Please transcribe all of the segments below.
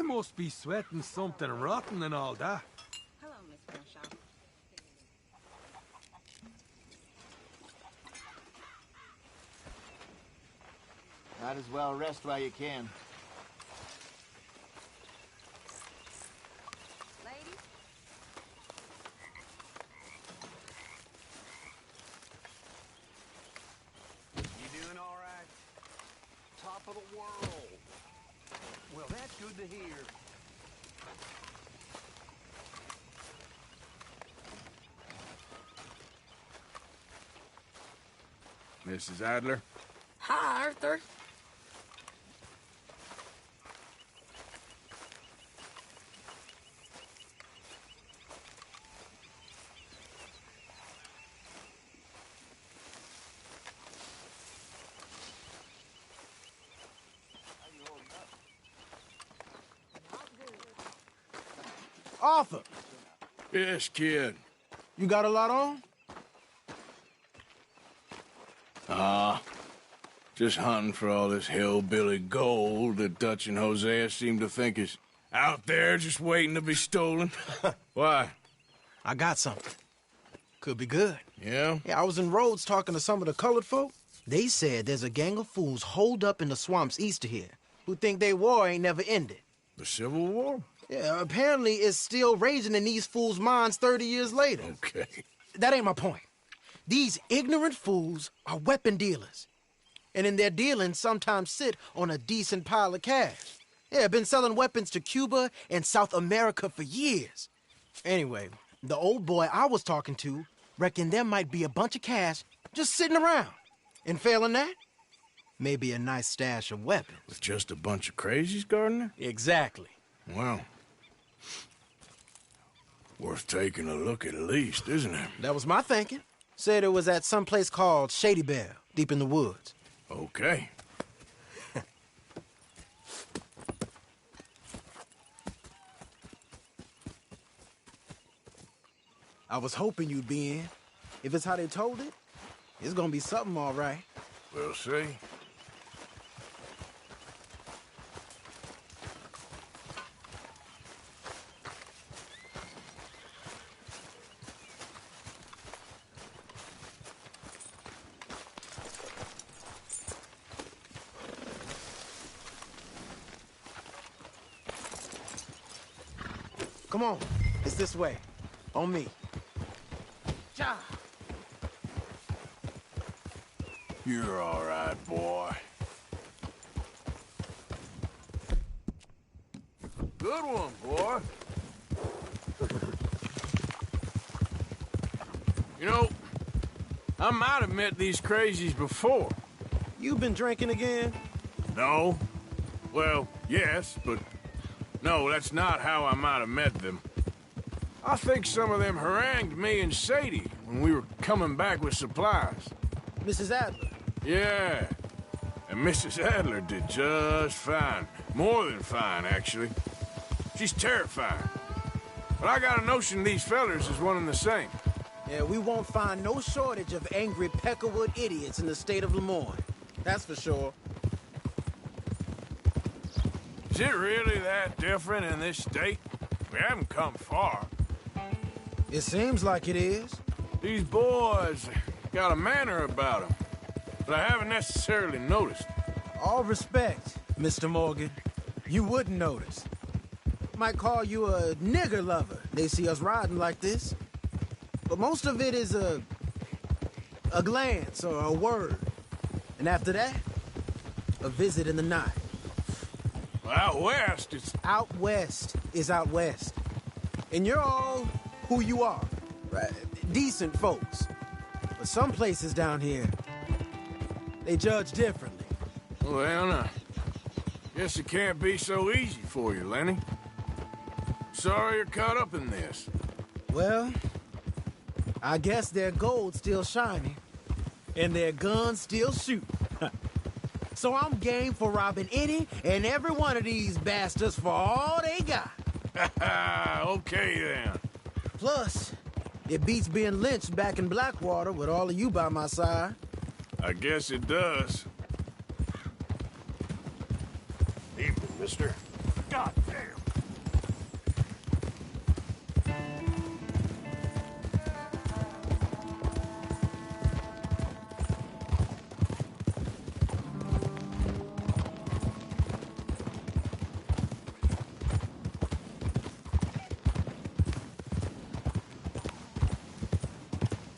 You must be sweating something rotten and all that. Hello, Miss Crenshaw. Might as well rest while you can. Ladies? You doing all right? Top of the world. Well, that's good to hear. Mrs. Adler? Hi, Arthur. Arthur, Yes, kid. you got a lot on? Just hunting for all this hillbilly gold that Dutch and Hosea seem to think is out there just waiting to be stolen. Why? I got something. Could be good. Yeah? Yeah, I was in Rhodes talking to some of the colored folk. They said there's a gang of fools holed up in the swamps east of here who think their war ain't never ended. The Civil War? Yeah, apparently it's still raging in these fools' minds 30 years later. Okay. That ain't my point. These ignorant fools are weapon dealers. And in their dealing sometimes sit on a decent pile of cash. Yeah, been selling weapons to Cuba and South America for years. Anyway, the old boy I was talking to reckoned there might be a bunch of cash just sitting around. And failing that, maybe a nice stash of weapons. With just a bunch of crazies, Gardner? Exactly. Well, worth taking a look at least, isn't it? That was my thinking. Said it was at some place called Shady Belle, deep in the woods. Okay. I was hoping you'd be in. If it's how they told it, it's gonna be something all right. We'll see. Come on, it's this way. On me. Ja! You're all right, boy. Good one, boy. You know, I might have met these crazies before. You been drinking again? No. Well, yes, but no, that's not how I might have met them. I think some of them harangued me and Sadie when we were coming back with supplies. Mrs. Adler. Yeah, and Mrs. Adler did just fine. More than fine, actually. She's terrifying. But I got a notion these fellers is one and the same. Yeah, we won't find no shortage of angry Peckerwood idiots in the state of Lemoyne. That's for sure. Is it really that different in this state? We haven't come far. It seems like it is. These boys got a manner about them, but I haven't necessarily noticed. All respect, Mr. Morgan. You wouldn't notice. Might call you a nigger lover. They see us riding like this. But most of it is a glance or a word. And after that, a visit in the night. Well, out west, it's... Out west is out west. And you're all who you are. Right? Decent folks. But some places down here, they judge differently. Well, I guess it can't be so easy for you, Lenny. Sorry you're caught up in this. Well, I guess their gold's still shining, and their guns still shoot. So I'm game for robbing any and every one of these bastards for all they got. Okay, then. Plus, it beats being lynched back in Blackwater with all of you by my side. I guess it does. Evening, mister. God damn.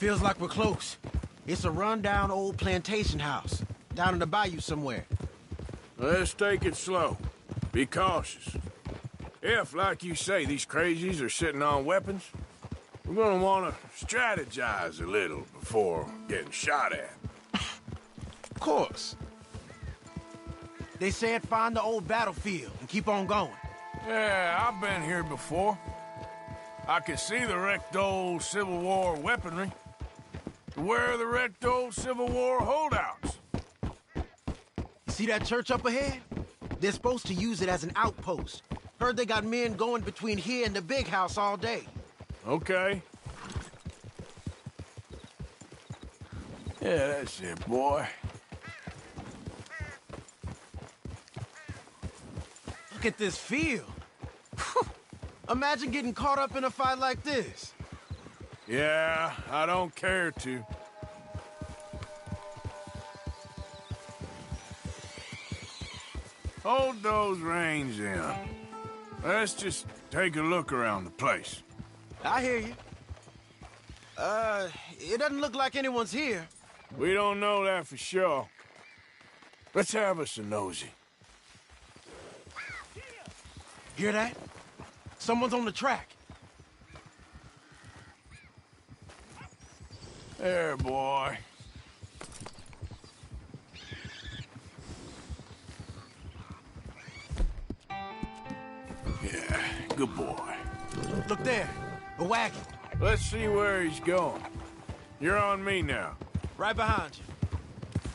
Feels like we're close. It's a rundown old plantation house, down in the bayou somewhere. Let's take it slow. Be cautious. If, like you say, these crazies are sitting on weapons, we're gonna want to strategize a little before getting shot at. Of course. They said find the old battlefield and keep on going. Yeah, I've been here before. I can see the wrecked old Civil War weaponry. Where are the wrecked old Civil War holdouts? See that church up ahead? They're supposed to use it as an outpost. Heard they got men going between here and the big house all day. Okay. Yeah, that's it, boy. Look at this field. Imagine getting caught up in a fight like this. Yeah, I don't care to. Hold those reins in. Let's just take a look around the place. I hear you. It doesn't look like anyone's here. We don't know that for sure. Let's have us a nosy. Hear that? Someone's on the track. There, boy. Yeah, good boy. Look there, a wagon. Let's see where he's going. You're on me now. Right behind you.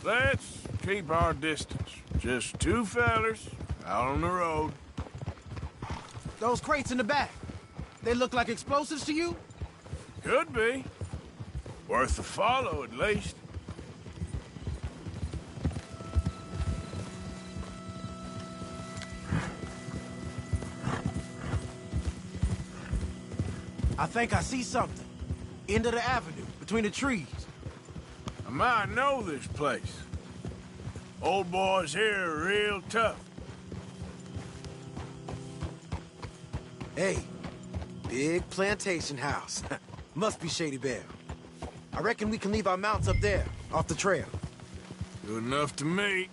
Let's keep our distance. Just two fellers out on the road. Those crates in the back, they look like explosives to you? Could be. Worth a follow, at least. I think I see something. End of the avenue, between the trees. I might know this place. Old boys here are real tough. Hey, big plantation house. Must be Shady Belle. I reckon we can leave our mounts up there, off the trail. Good enough to me.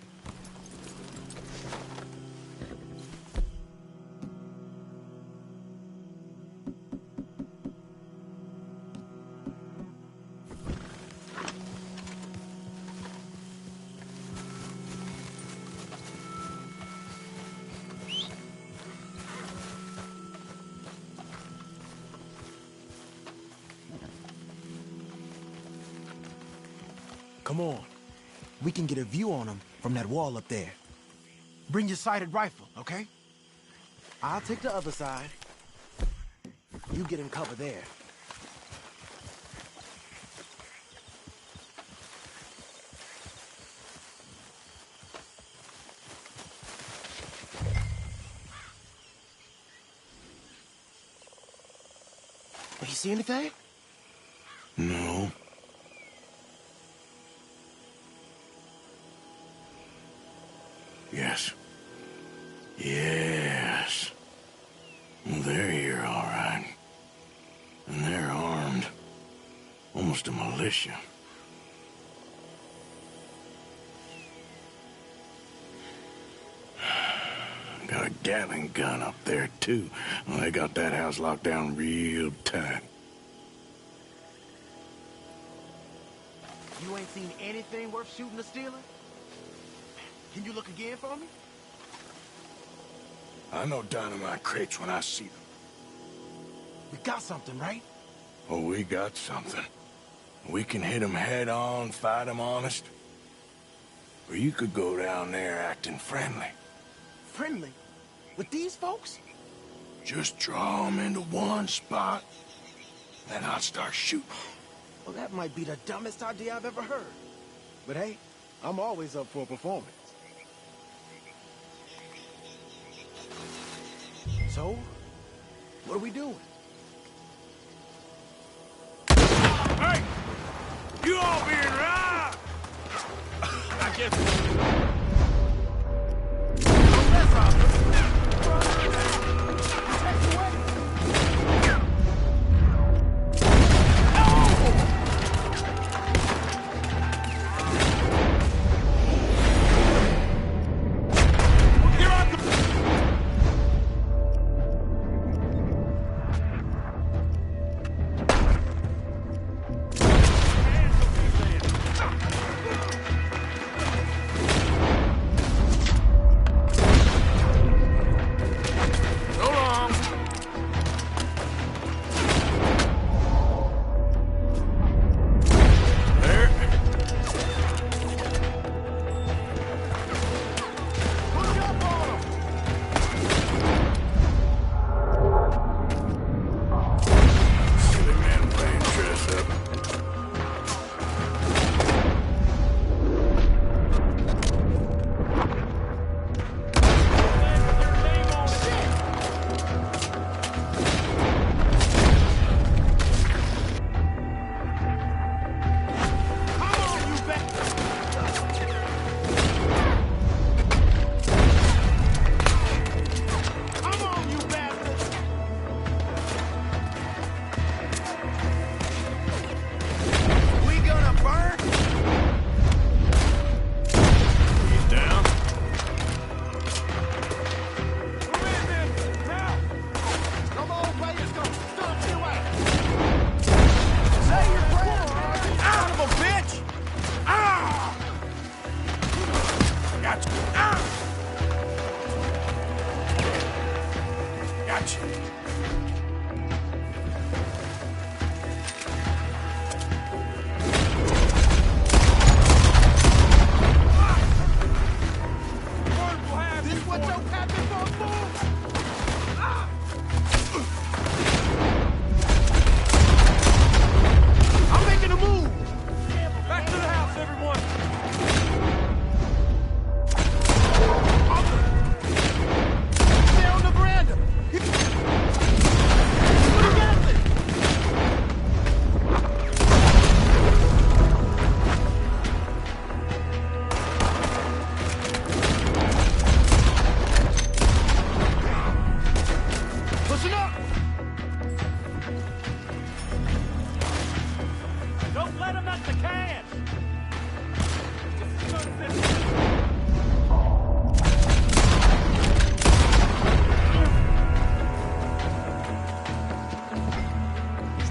Come on. We can get a view on them from that wall up there. Bring your sighted rifle, okay? I'll take the other side. You get in cover there. You see anything? No. Yes. Yes. Well, they're here, all right. And they're armed. Almost a militia. Got a Gatling gun up there, too. Well, they got that house locked down real tight. You ain't seen anything worth shooting or stealing? Can you look again for me? I know dynamite crates when I see them. We got something, right? Oh, we got something. We can hit them head on, fight them honest. Or you could go down there acting friendly. Friendly? With these folks? Just draw them into one spot, then I'll start shooting. Well, that might be the dumbest idea I've ever heard. But hey, I'm always up for a performance. So, what are we doing? Hey! You all being right! I guess...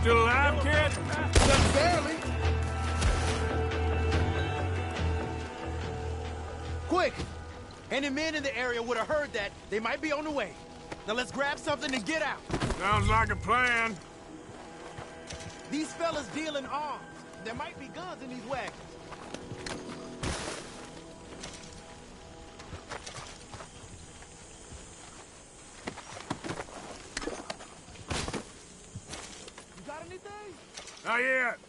Still alive, kid? Just barely. Quick! Any men in the area would have heard that. They might be on the way. Now let's grab something and get out. Sounds like a plan. These fellas deal in arms. There might be guns in these wagons. You got anything? Not yet.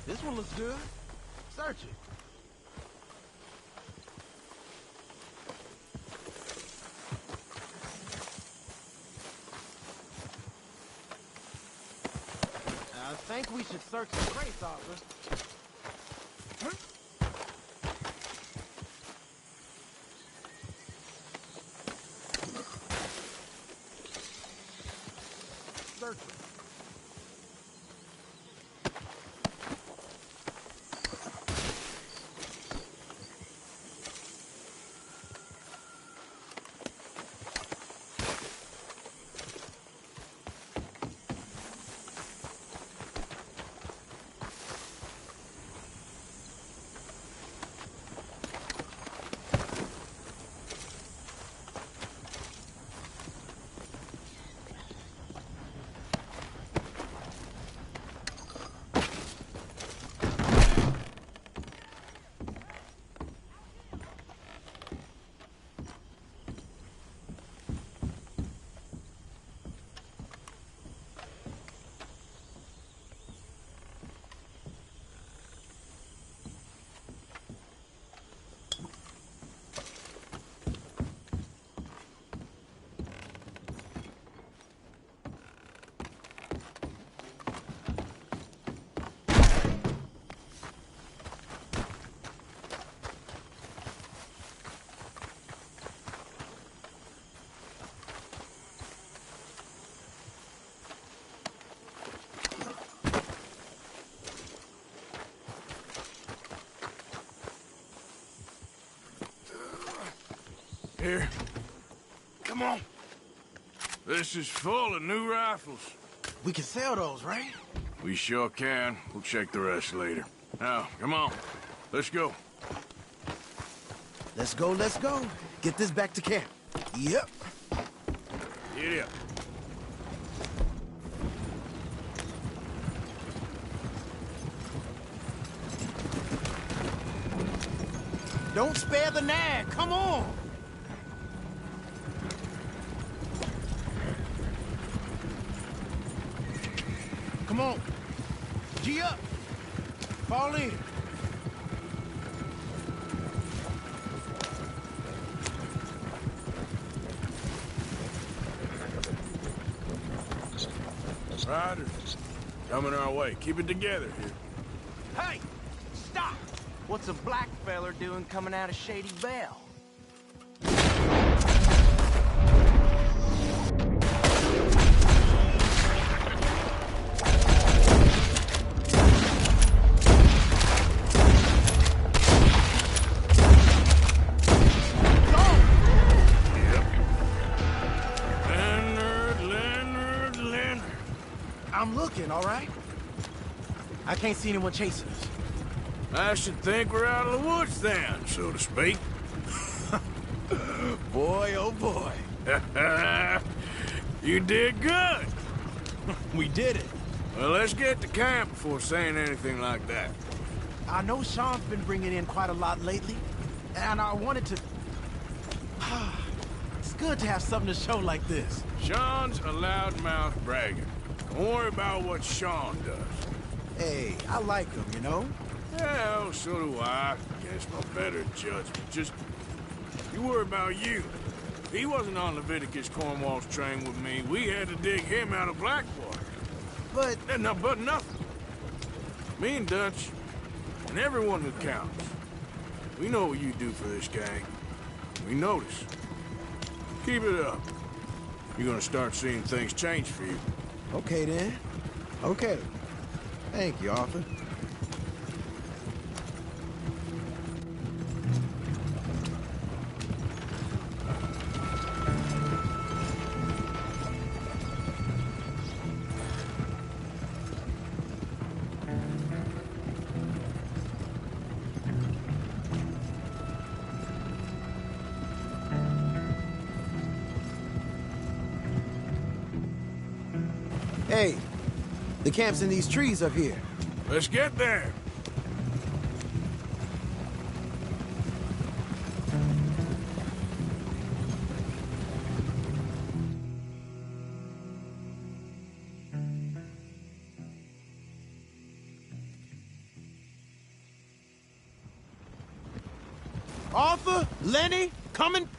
This one looks good. Search it. I think we should search the crates, Oliver. Search it. Here. Come on. This is full of new rifles. We can sell those, right? We sure can. We'll check the rest later. Now, come on. Let's go. Let's go, let's go. Get this back to camp. Yep. Giddy up. Don't spare the nag. Come on. Come on. G up. Fall in. Riders, coming our way. Keep it together here. Hey! Stop! What's a black feller doing coming out of Shady Belle? I'm looking, all right? I can't see anyone chasing us. I should think we're out of the woods then, so to speak. Boy, oh boy. You did good. We did it. Well, let's get to camp before saying anything like that. I know Sean's been bringing in quite a lot lately, and I wanted to... It's good to have something to show like this. Sean's a loudmouth bragging. Don't worry about what Sean does. Hey, I like him, you know? Yeah, well, so do I. Guess my better judgment. Just, you worry about you. He wasn't on Leviticus Cornwall's train with me. We had to dig him out of Blackwater. But... But nothing. Me and Dutch, and everyone who counts. We know what you do for this gang. We notice. Keep it up. You're gonna start seeing things change for you. Okay, then. Okay. Thank you, Arthur. Hey, the camp's in these trees up here. Let's get there. Arthur, Lenny, coming.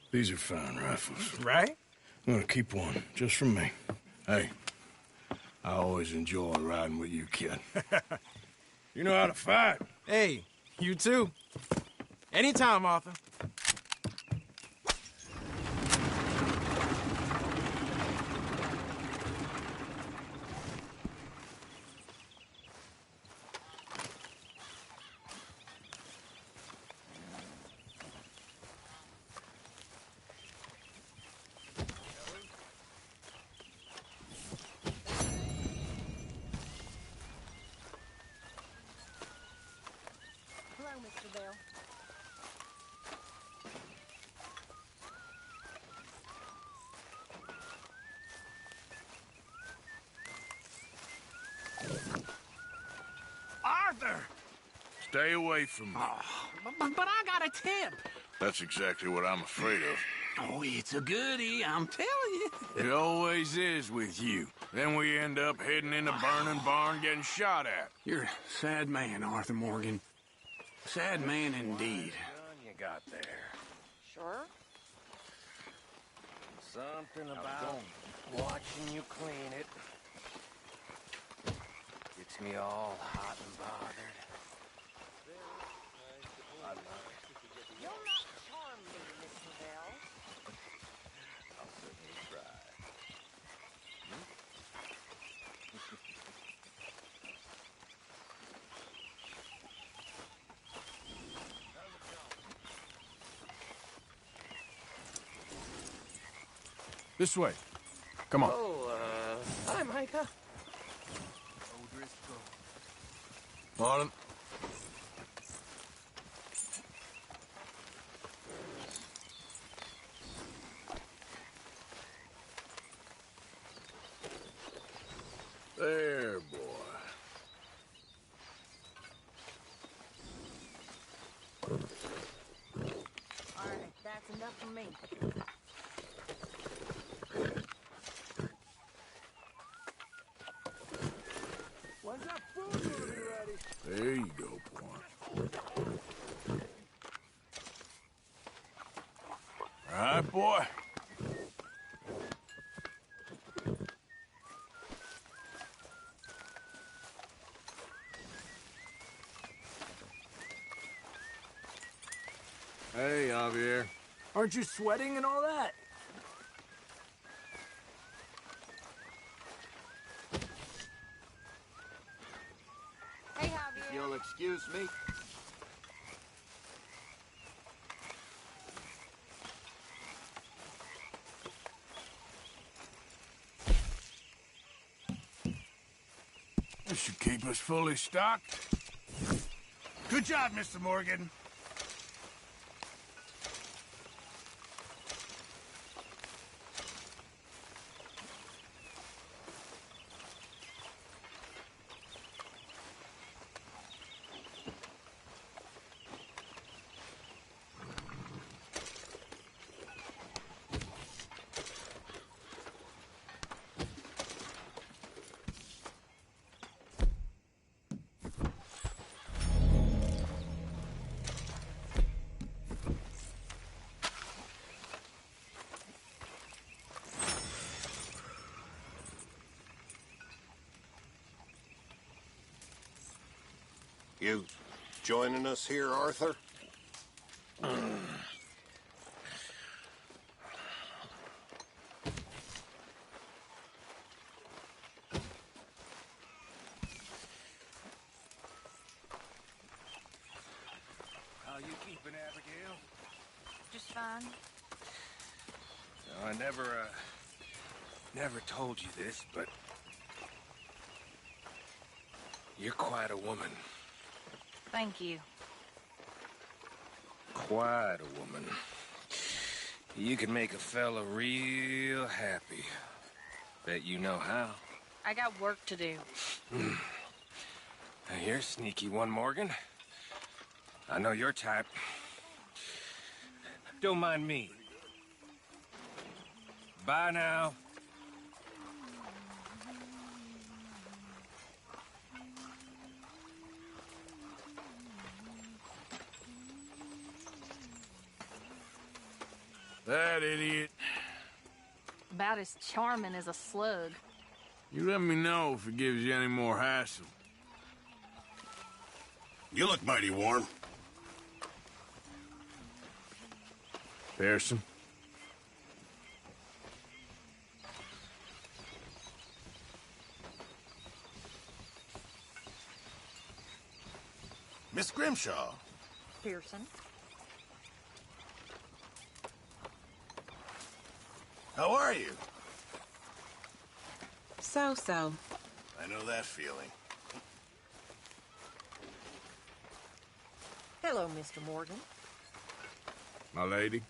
These are fine rifles. Right? I'm gonna keep one, just for me. Hey, I always enjoy riding with you, kid. You know how to fight. Hey, you too. Anytime, Arthur. Hello, Mr. Bell. Arthur! Stay away from me. But I got a tip. That's exactly what I'm afraid of. Oh, it's a goodie, I'm telling you. It always is with you. Then we end up heading in a burning barn getting shot at. You're a sad man, Arthur Morgan. Sad man indeed. You got there. Sure. Something about watching you clean it. Gets me all hot and bothered. I love it. You'll not charm me, Mr. Bell. I'll certainly try. This way. Come on. Oh, hi, Micah. Morning. There, boy. All right, that's enough for me. When's that food gonna be ready? There you go, boy. All right, boy. Hey, Javier. Aren't you sweating and all that? Hey, Javier. You'll excuse me. This should keep us fully stocked. Good job, Mr. Morgan. You joining us here, Arthur? How you keeping, Abigail? Just fine. No, I never told you this, but you're quite a woman. Thank you. Quite a woman. You can make a fella real happy. Bet you know how. I got work to do. Now here's sneaky one, Morgan. I know your type. Don't mind me. Bye now. That idiot. About as charming as a slug. You let me know if it gives you any more hassle. You look mighty warm. Pearson? Miss Grimshaw. Pearson. How are you? So. I know that feeling. Hello, Mr. Morgan. My lady?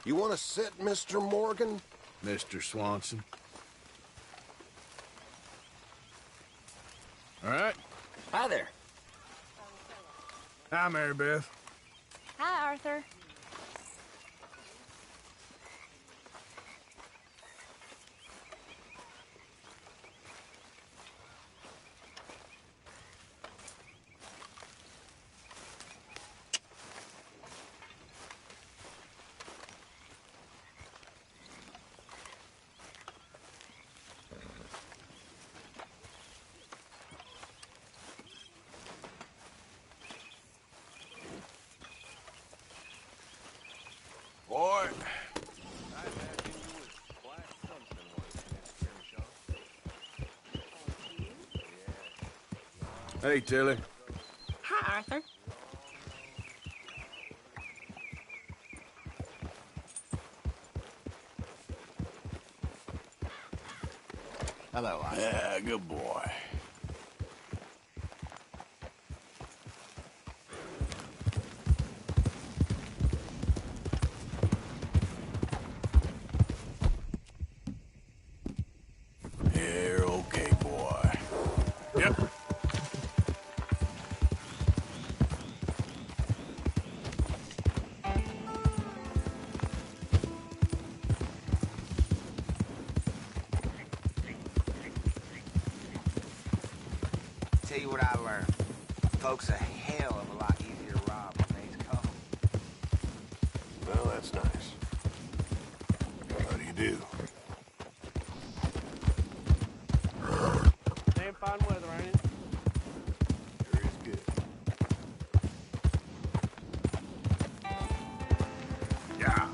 You want to sit, Mr. Morgan? Mr. Swanson? All right. Hi there. Hi, Mary Beth. Hi, Arthur. Boy. I imagine you was quite something once, Miss Grimshaw. Hey, Tilly. Hi, Arthur. Hello, Arthur. Yeah, good boy. You're okay, boy. Yep. Tell you what I learned. Folks a hell of a lot easier to rob when they's come. Well, that's nice. How do you do? Damn fine weather, ain't it? Sure is good. Yeah.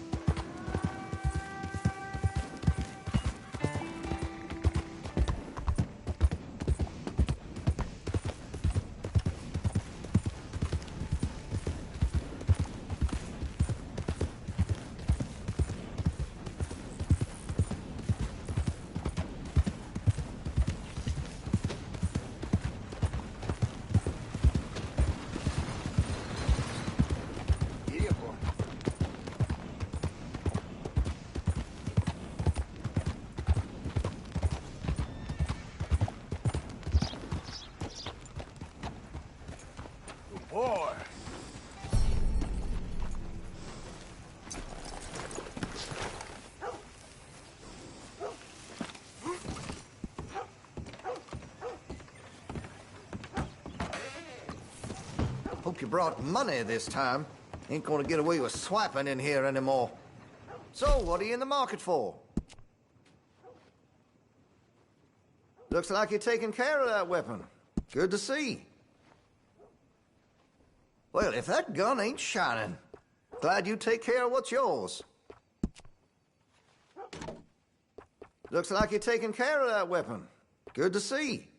hope you brought money this time. Ain't gonna get away with swiping in here anymore. So, what are you in the market for? Looks like you're taking care of that weapon. Good to see. Well, if that gun ain't shining, glad you take care of what's yours. Looks like you're taking care of that weapon. Good to see.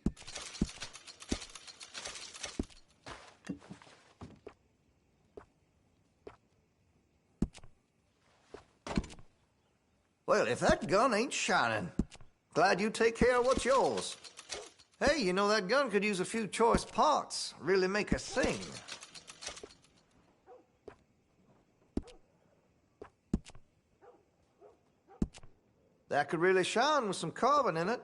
Well, if that gun ain't shining, glad you take care of what's yours. Hey, you know that gun could use a few choice parts, really make her sing. That could really shine with some carbon in it.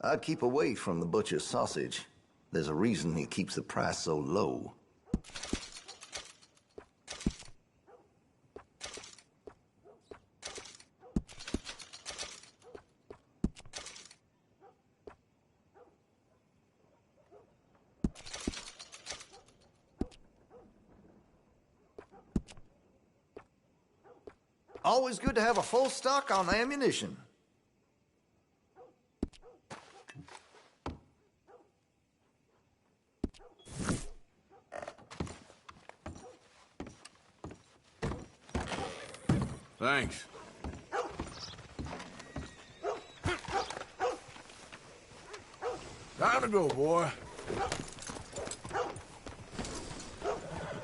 I'd keep away from the butcher's sausage. There's a reason he keeps the price so low. Always good to have a full stock on ammunition. Thanks. Time to go, boy.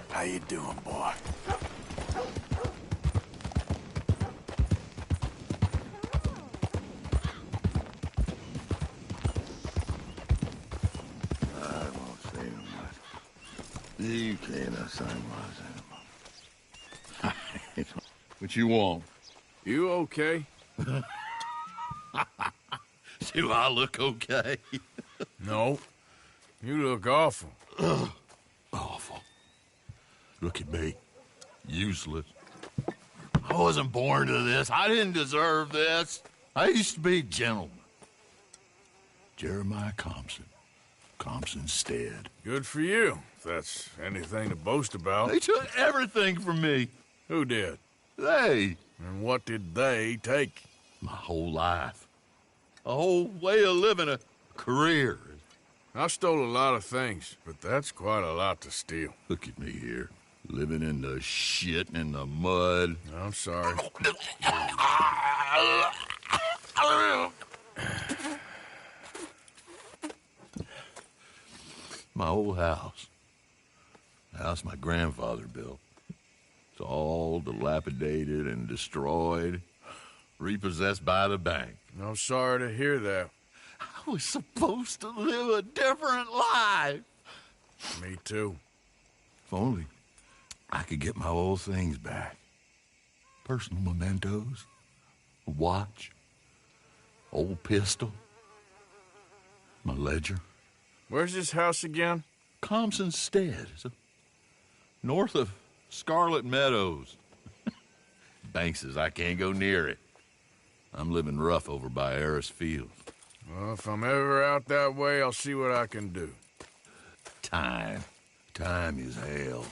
How you doing, boy? I won't say no much. You can't say much anymore. What you want? You okay? Do I look okay? No. You look awful. Awful. Look at me. Useless. I wasn't born to this. I didn't deserve this. I used to be a gentleman. Jeremiah Compson. Compson's stead. Good for you, if that's anything to boast about. They took everything from me. Who did? They. And what did they take? My whole life. A whole way of living, a career. I stole a lot of things, but that's quite a lot to steal. Look at me here, living in the shit and in the mud. I'm sorry. My old house. The house my grandfather built. It's all dilapidated and destroyed, repossessed by the bank. I'm sorry to hear that. I was supposed to live a different life. Me too. If only I could get my old things back. Personal mementos, a watch, old pistol, my ledger. Where's this house again? Compson's Stead. It's north of Scarlet Meadows. Bank says I can't go near it. I'm living rough over by Harris Field. Well, if I'm ever out that way, I'll see what I can do. Time. Time is hell.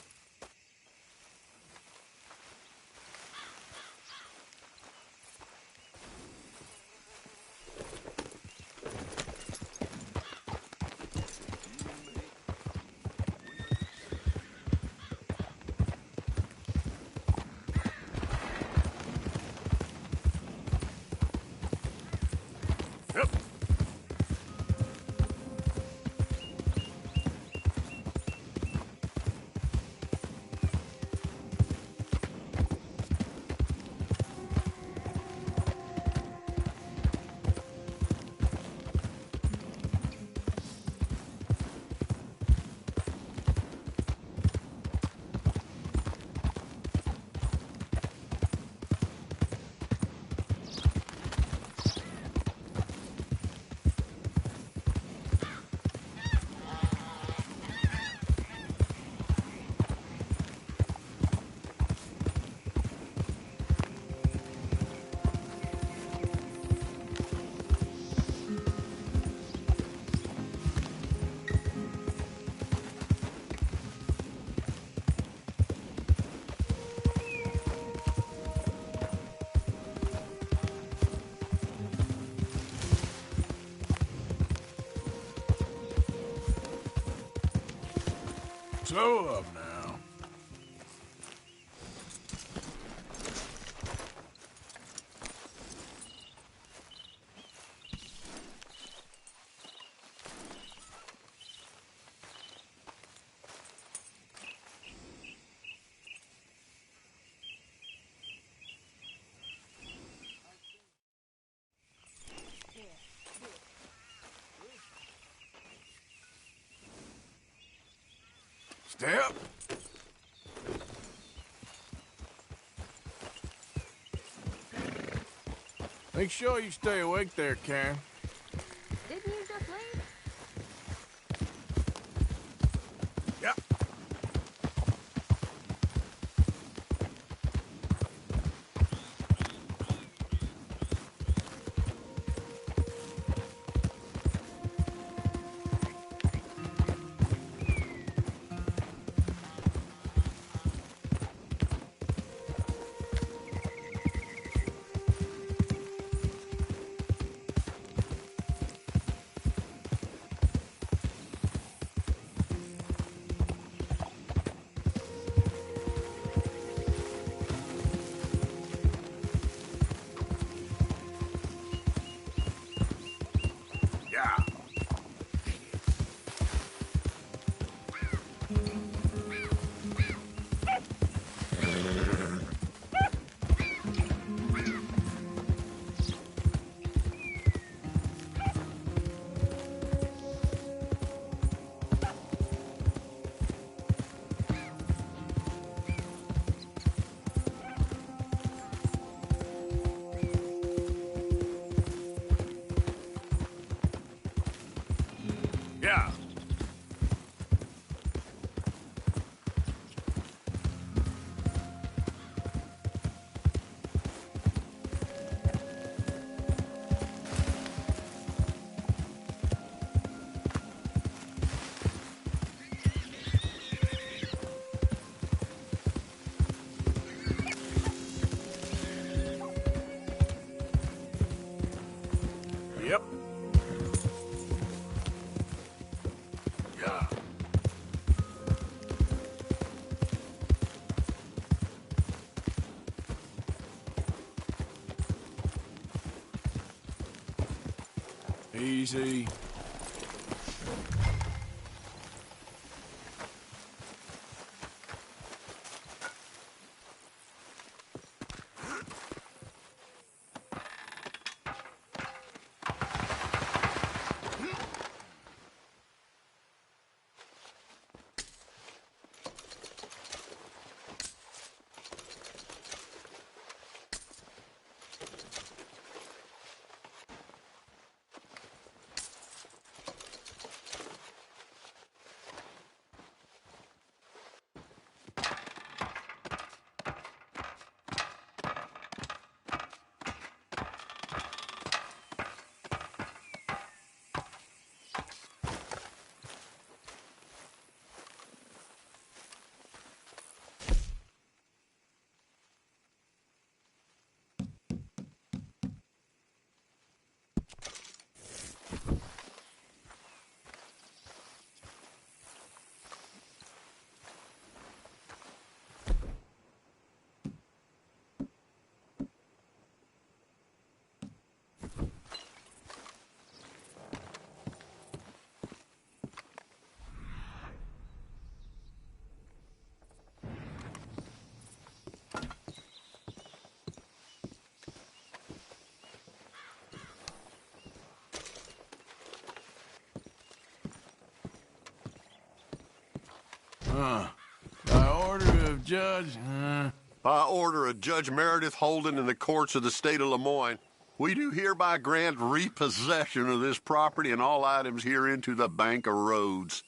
So up now. Step. Make sure you stay awake there, Karen. Didn't you just leave? Yeah. Yeah. Yep. Yeah. Easy. By order of Judge, By order of Judge Meredith Holden in the courts of the state of Lemoyne, we do hereby grant repossession of this property and all items herein to the Bank of Rhodes.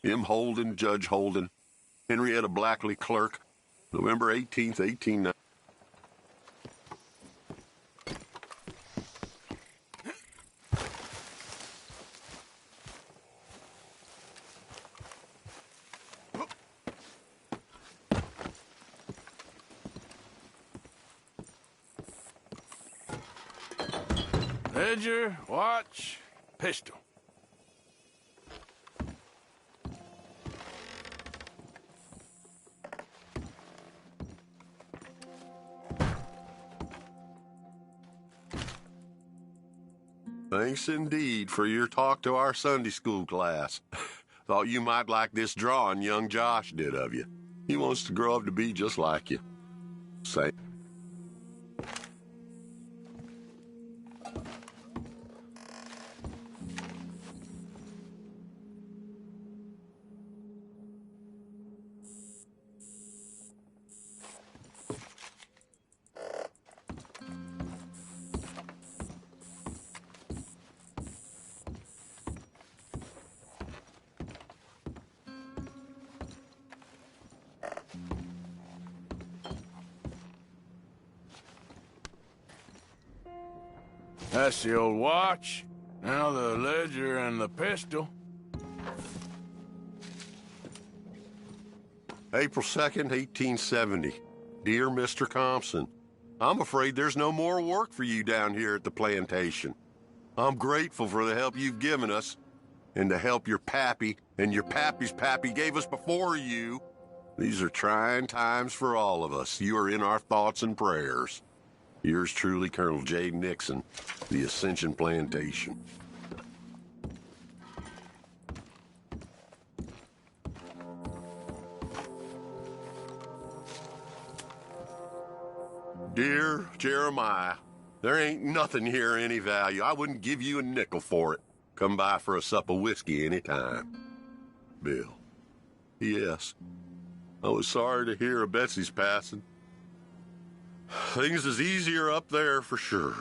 M. Holden, Judge Holden. Henrietta Blackley, Clerk. November 18th, 1890. Ledger, watch, pistol. Thanks indeed for your talk to our Sunday school class. Thought you might like this drawing young Josh did of you. He wants to grow up to be just like you. Say. That's the old watch. Now the ledger and the pistol. April 2nd, 1870. Dear Mr. Compson, I'm afraid there's no more work for you down here at the plantation. I'm grateful for the help you've given us, and the help your pappy and your pappy's pappy gave us before you. These are trying times for all of us. You are in our thoughts and prayers. Yours truly, Colonel J. Nixon, the Ascension Plantation. Dear Jeremiah, there ain't nothing here of any value. I wouldn't give you a nickel for it. Come by for a sup of whiskey any time. Bill. P.S. I was sorry to hear of Betsy's passing. Things is easier up there for sure.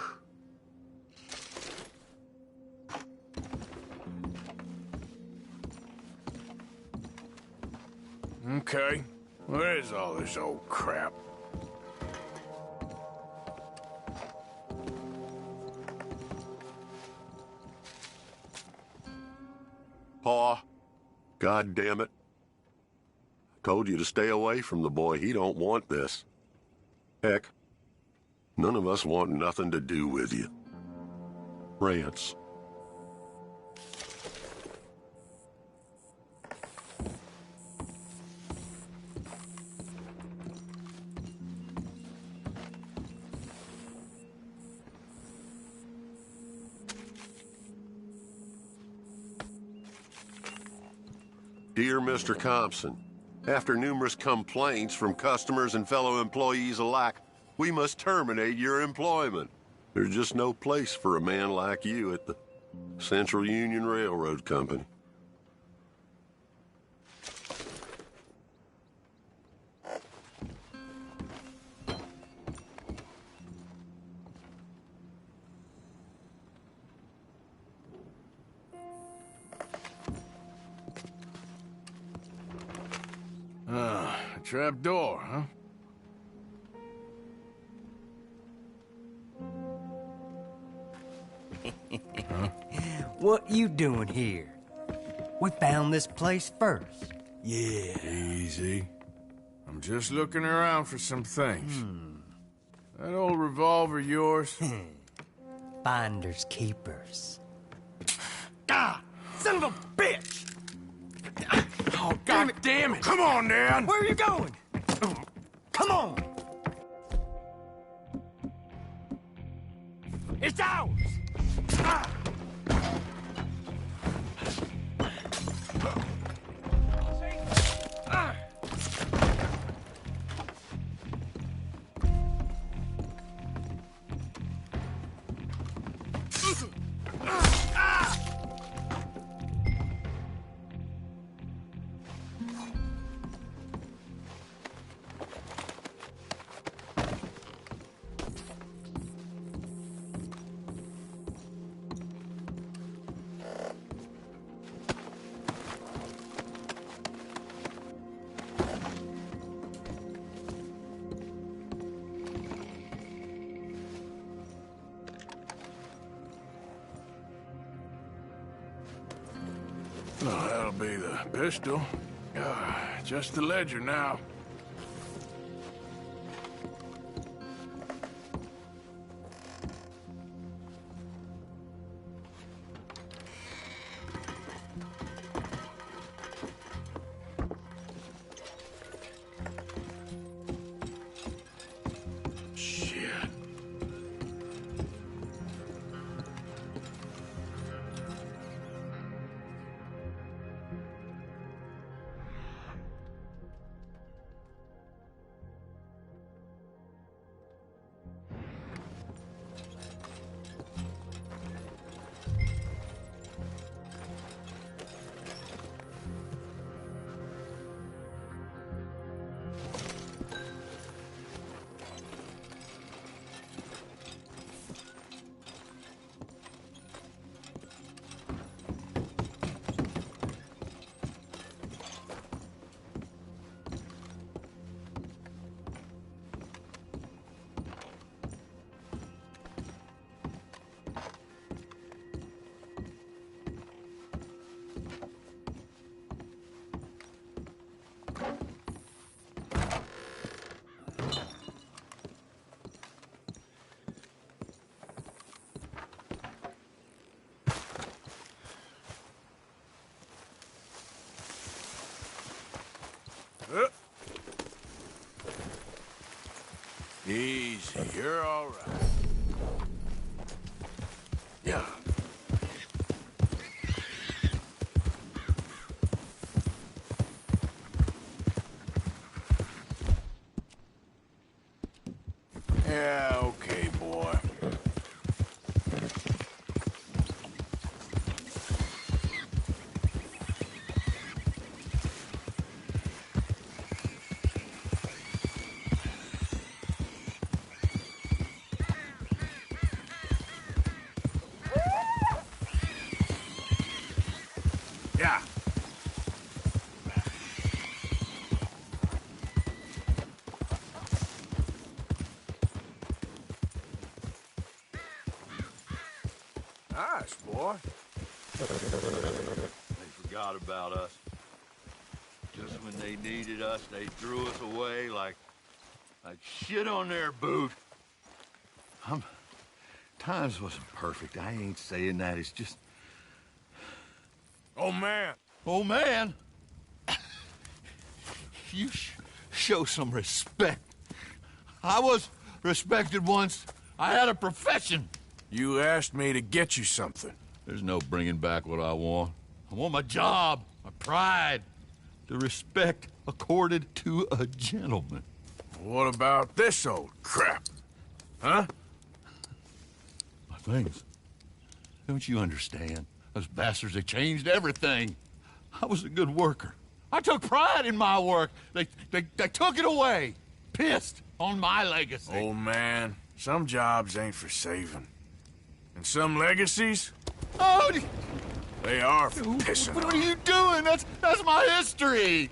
Okay. Where is all this old crap? Pa, God damn it. I told you to stay away from the boy. He don't want this. Heck, none of us want nothing to do with you. Rance. Dear Mr. Compson, after numerous complaints from customers and fellow employees alike, we must terminate your employment. There's just no place for a man like you at the Central Union Railroad Company. Trap door, huh? What you doing here? We found this place first. Yeah. Easy. I'm just looking around for some things. That old revolver of yours? Finders keepers. God! Son of a bitch! Oh, God damn it! Come on, Dan! Where are you going? Come on! It's ours! Ah! Oh, that'll be the pistol. Just the ledger now. Easy, you're all right. Yeah. Yeah, okay, boy. Yeah. Nice, boy. They forgot about us. Just when they needed us, they threw us away like shit on their boot. Times wasn't perfect. I ain't saying that. It's just... Oh, man. Oh, man. You show some respect. I was respected once. I had a profession. You asked me to get you something. There's no bringing back what I want. I want my job, my pride, the respect accorded to a gentleman. What about this old crap? Huh? My things. Don't you understand? Those bastards, they changed everything. I was a good worker. I took pride in my work. They took it away. Pissed on my legacy. Old man, some jobs ain't for saving. And some legacies, Oh, they are for pissing what on. are you doing? That's my history.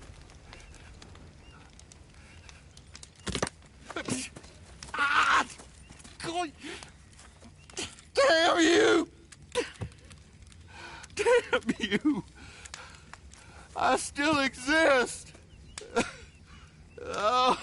Ah! Damn you! Damn you! I still exist. Oh.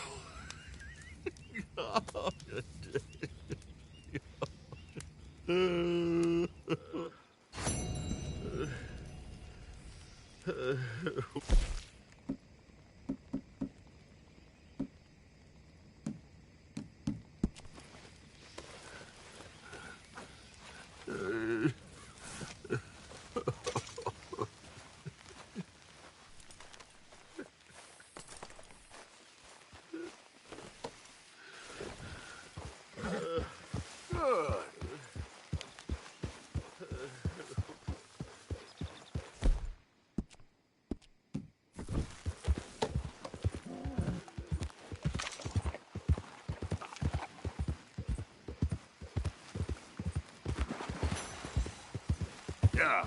Yeah.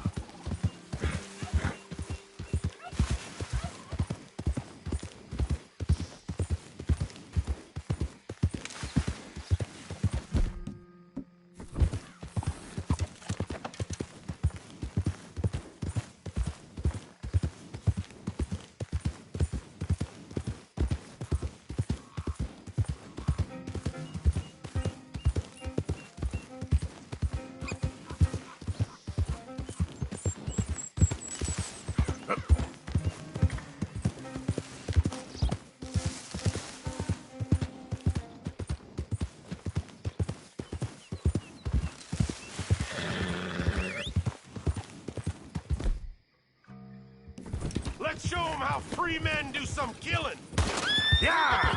Let's show them how free men do some killing. Yeah!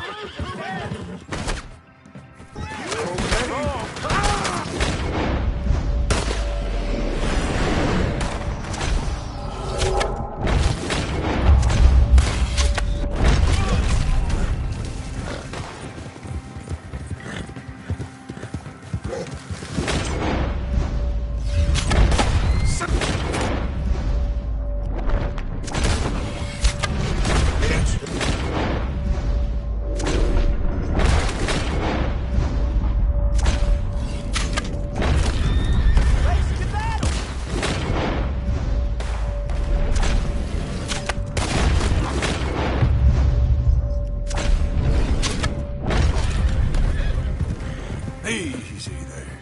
Easy there.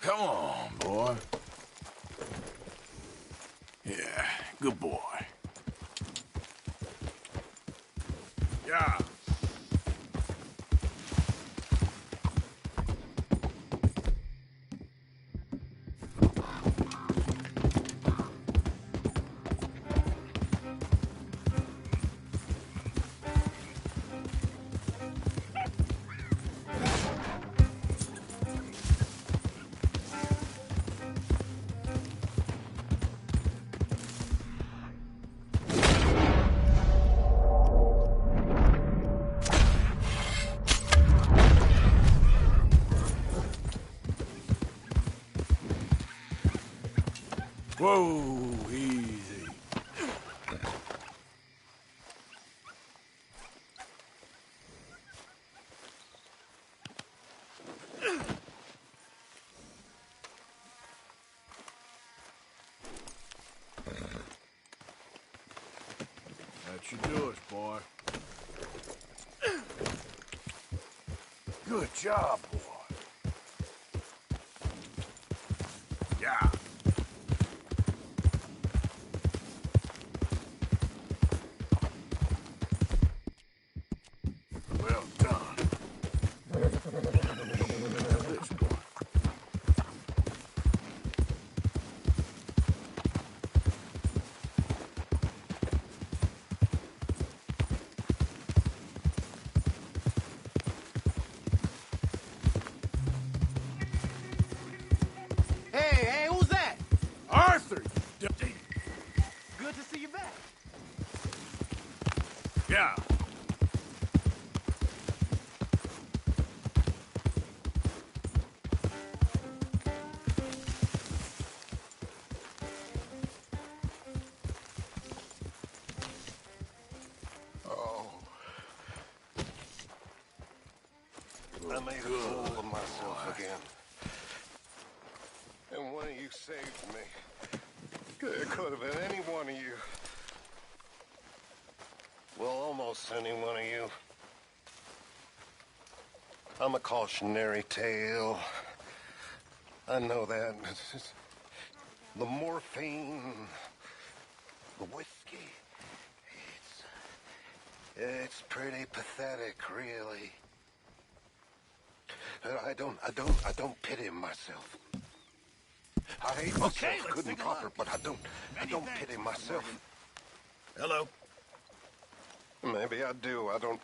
Come on, boy. Yeah, good boy. Yeah. Whoa, easy. That should do us, boy. Good job, boy. Yeah. Well done. This boy. Hey, who's that? Arthur! Good to see you back. Yeah. I made a fool of myself again. And one of you saved me. It could have been any one of you. Well, almost any one of you. I'm a cautionary tale. I know that. The morphine, the whiskey, it's pretty pathetic, really. I don't pity myself. I hate myself good and proper, but I don't pity myself. Hello. Maybe I do. I don't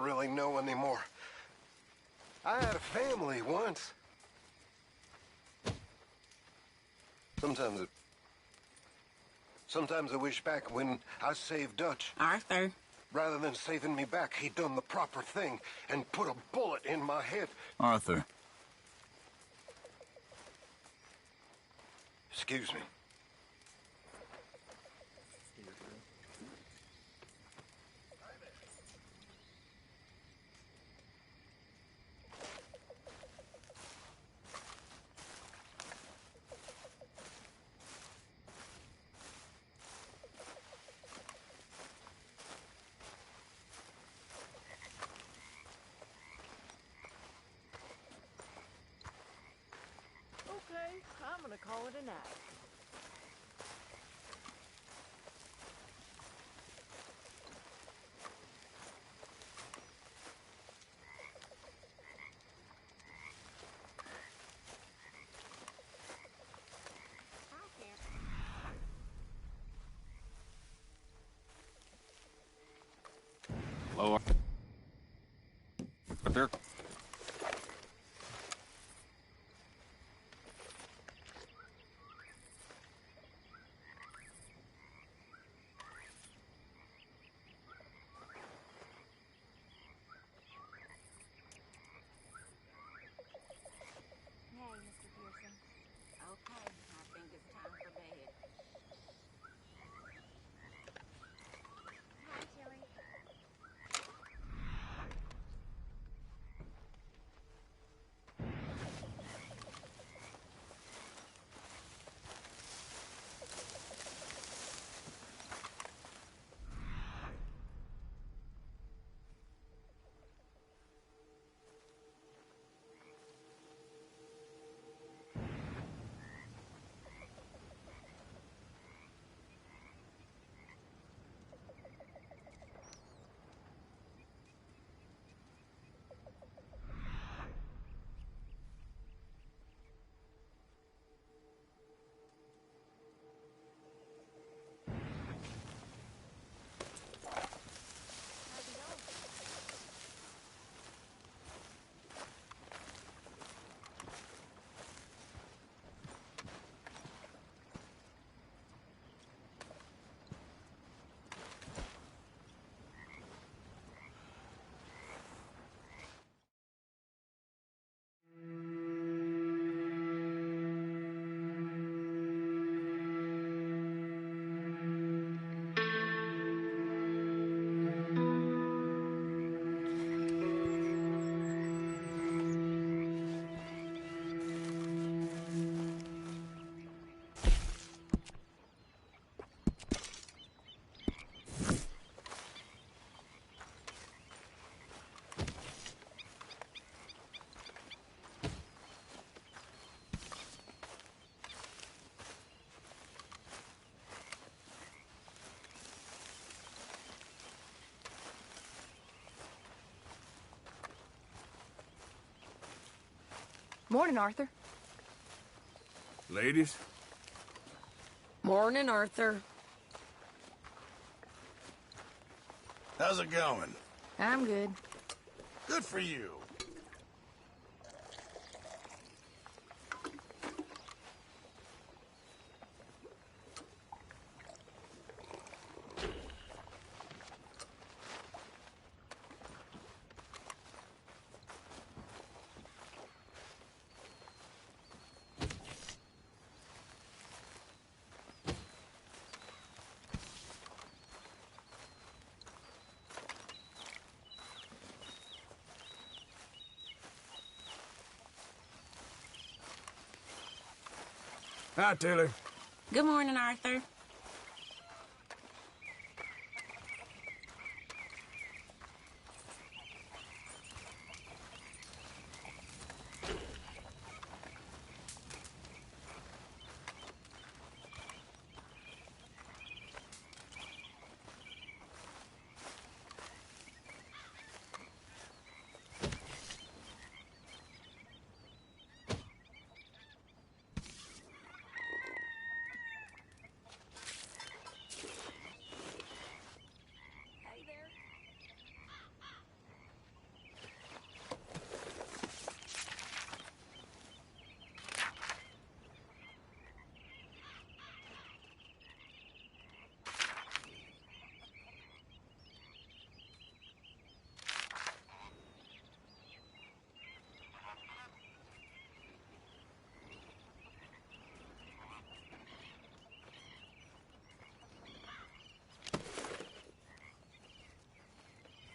really know anymore. I had a family once. Sometimes I wish back when I saved Dutch. Arthur. Rather than saving me back, he'd done the proper thing and put a bullet in my head. Arthur. Excuse me. Okay, I'm gonna call it a night. Hello, Arthur. Morning, Arthur. Ladies? Morning, Arthur. How's it going? I'm good. Good for you. Hi, Taylor. Good morning, Arthur.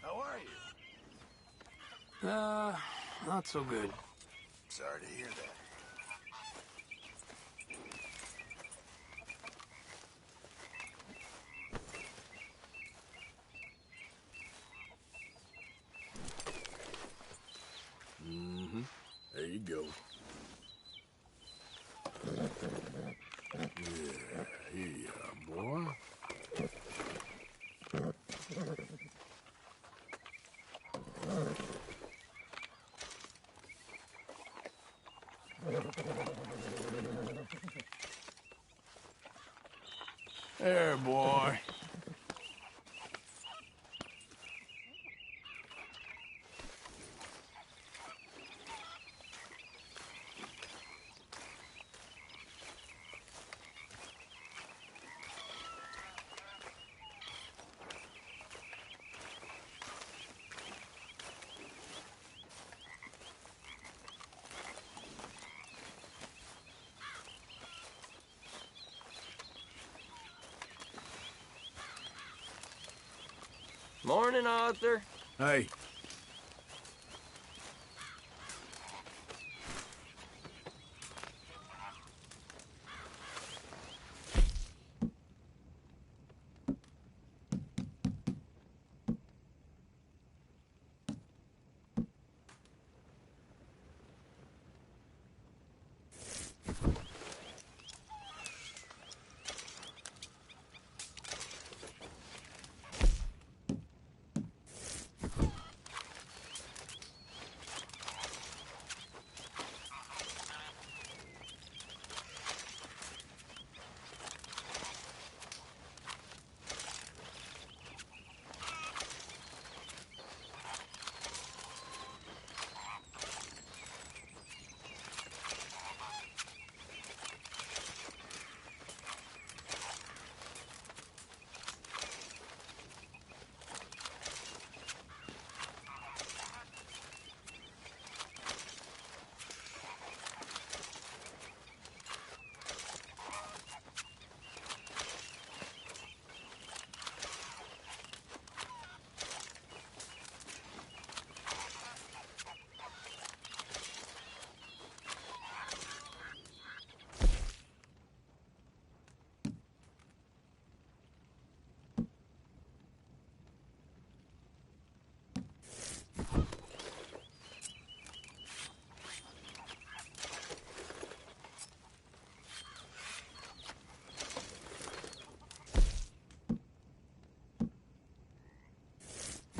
How are you? Not so good. Sorry to hear that. Mm-hmm. There you go. Yeah, here you are, boy. There, boy. Morning, Arthur. Hey.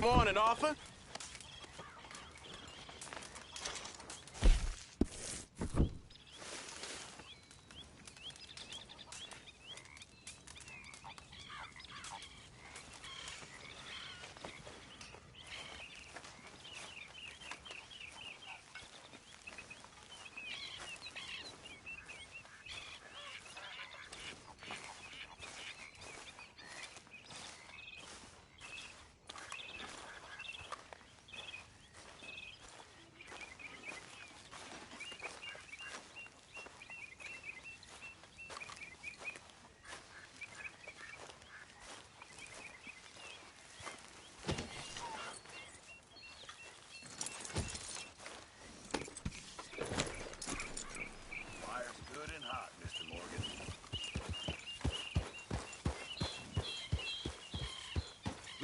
Morning, Arthur.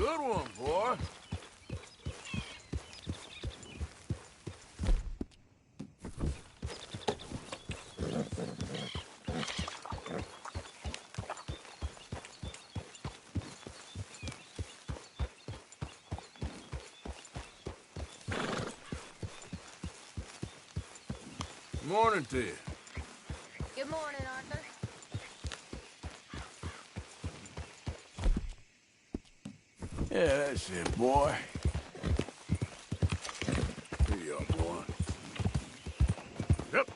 Good one, boy. Morning to you. Good morning, Arthur. Yeah, that's it, boy. Here you are, boy. Yep.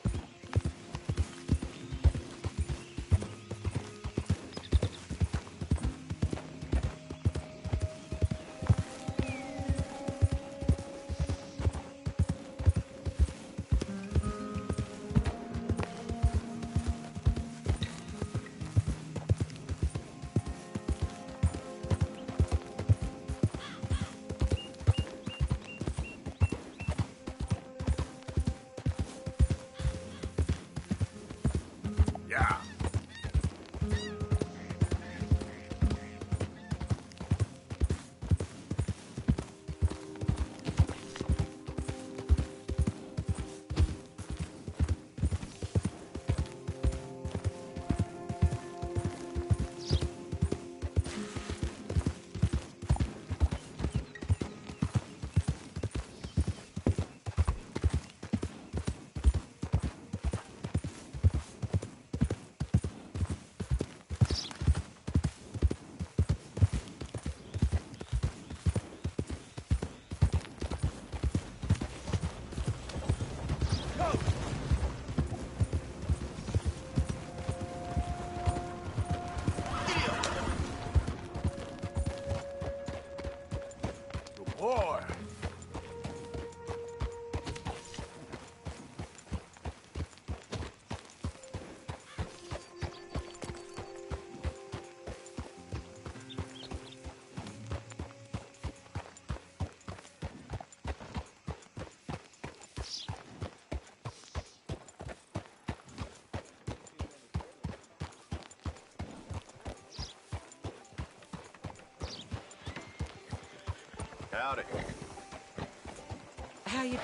Yeah. Good boy. Howdy. How you...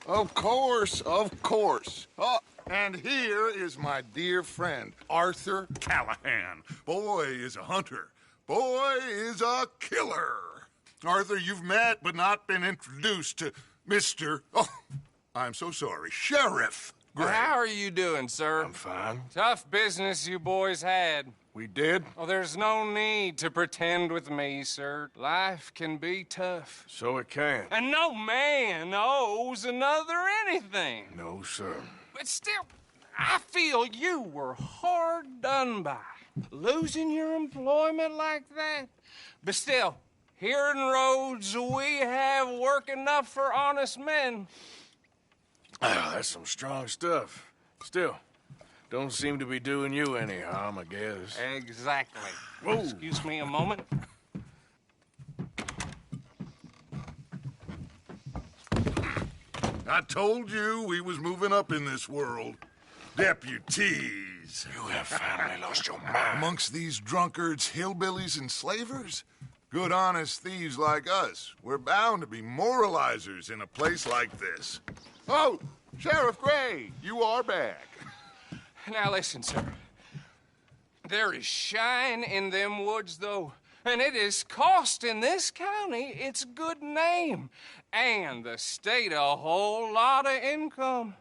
Of course, of course. Oh, and here is my dear friend, Arthur Callahan. Boy is a hunter. Boy is a killer. Arthur, you've met but not been introduced to Mr. Oh, I'm so sorry, Sheriff Gray. How are you doing, sir? I'm fine. Tough business you boys had. We did? Oh, there's no need to pretend with me, sir. Life can be tough. So it can. And no man owes another anything. No, sir. But still, I feel you were hard done by. Losing your employment like that. But still, here in Rhodes, we have work enough for honest men. Ah, that's some strong stuff. Still, Don't seem to be doing you any harm, I guess. Exactly. Whoa. Excuse me a moment. I told you we was moving up in this world. Deputies. You have finally lost your mind. Amongst these drunkards, hillbillies, and slavers? Good, honest thieves like us. We're bound to be moralizers in a place like this. Oh, Sheriff Gray, you are back. Now listen, sir. There is shine in them woods, though, and it is costing this county its good name and the state a whole lot of income.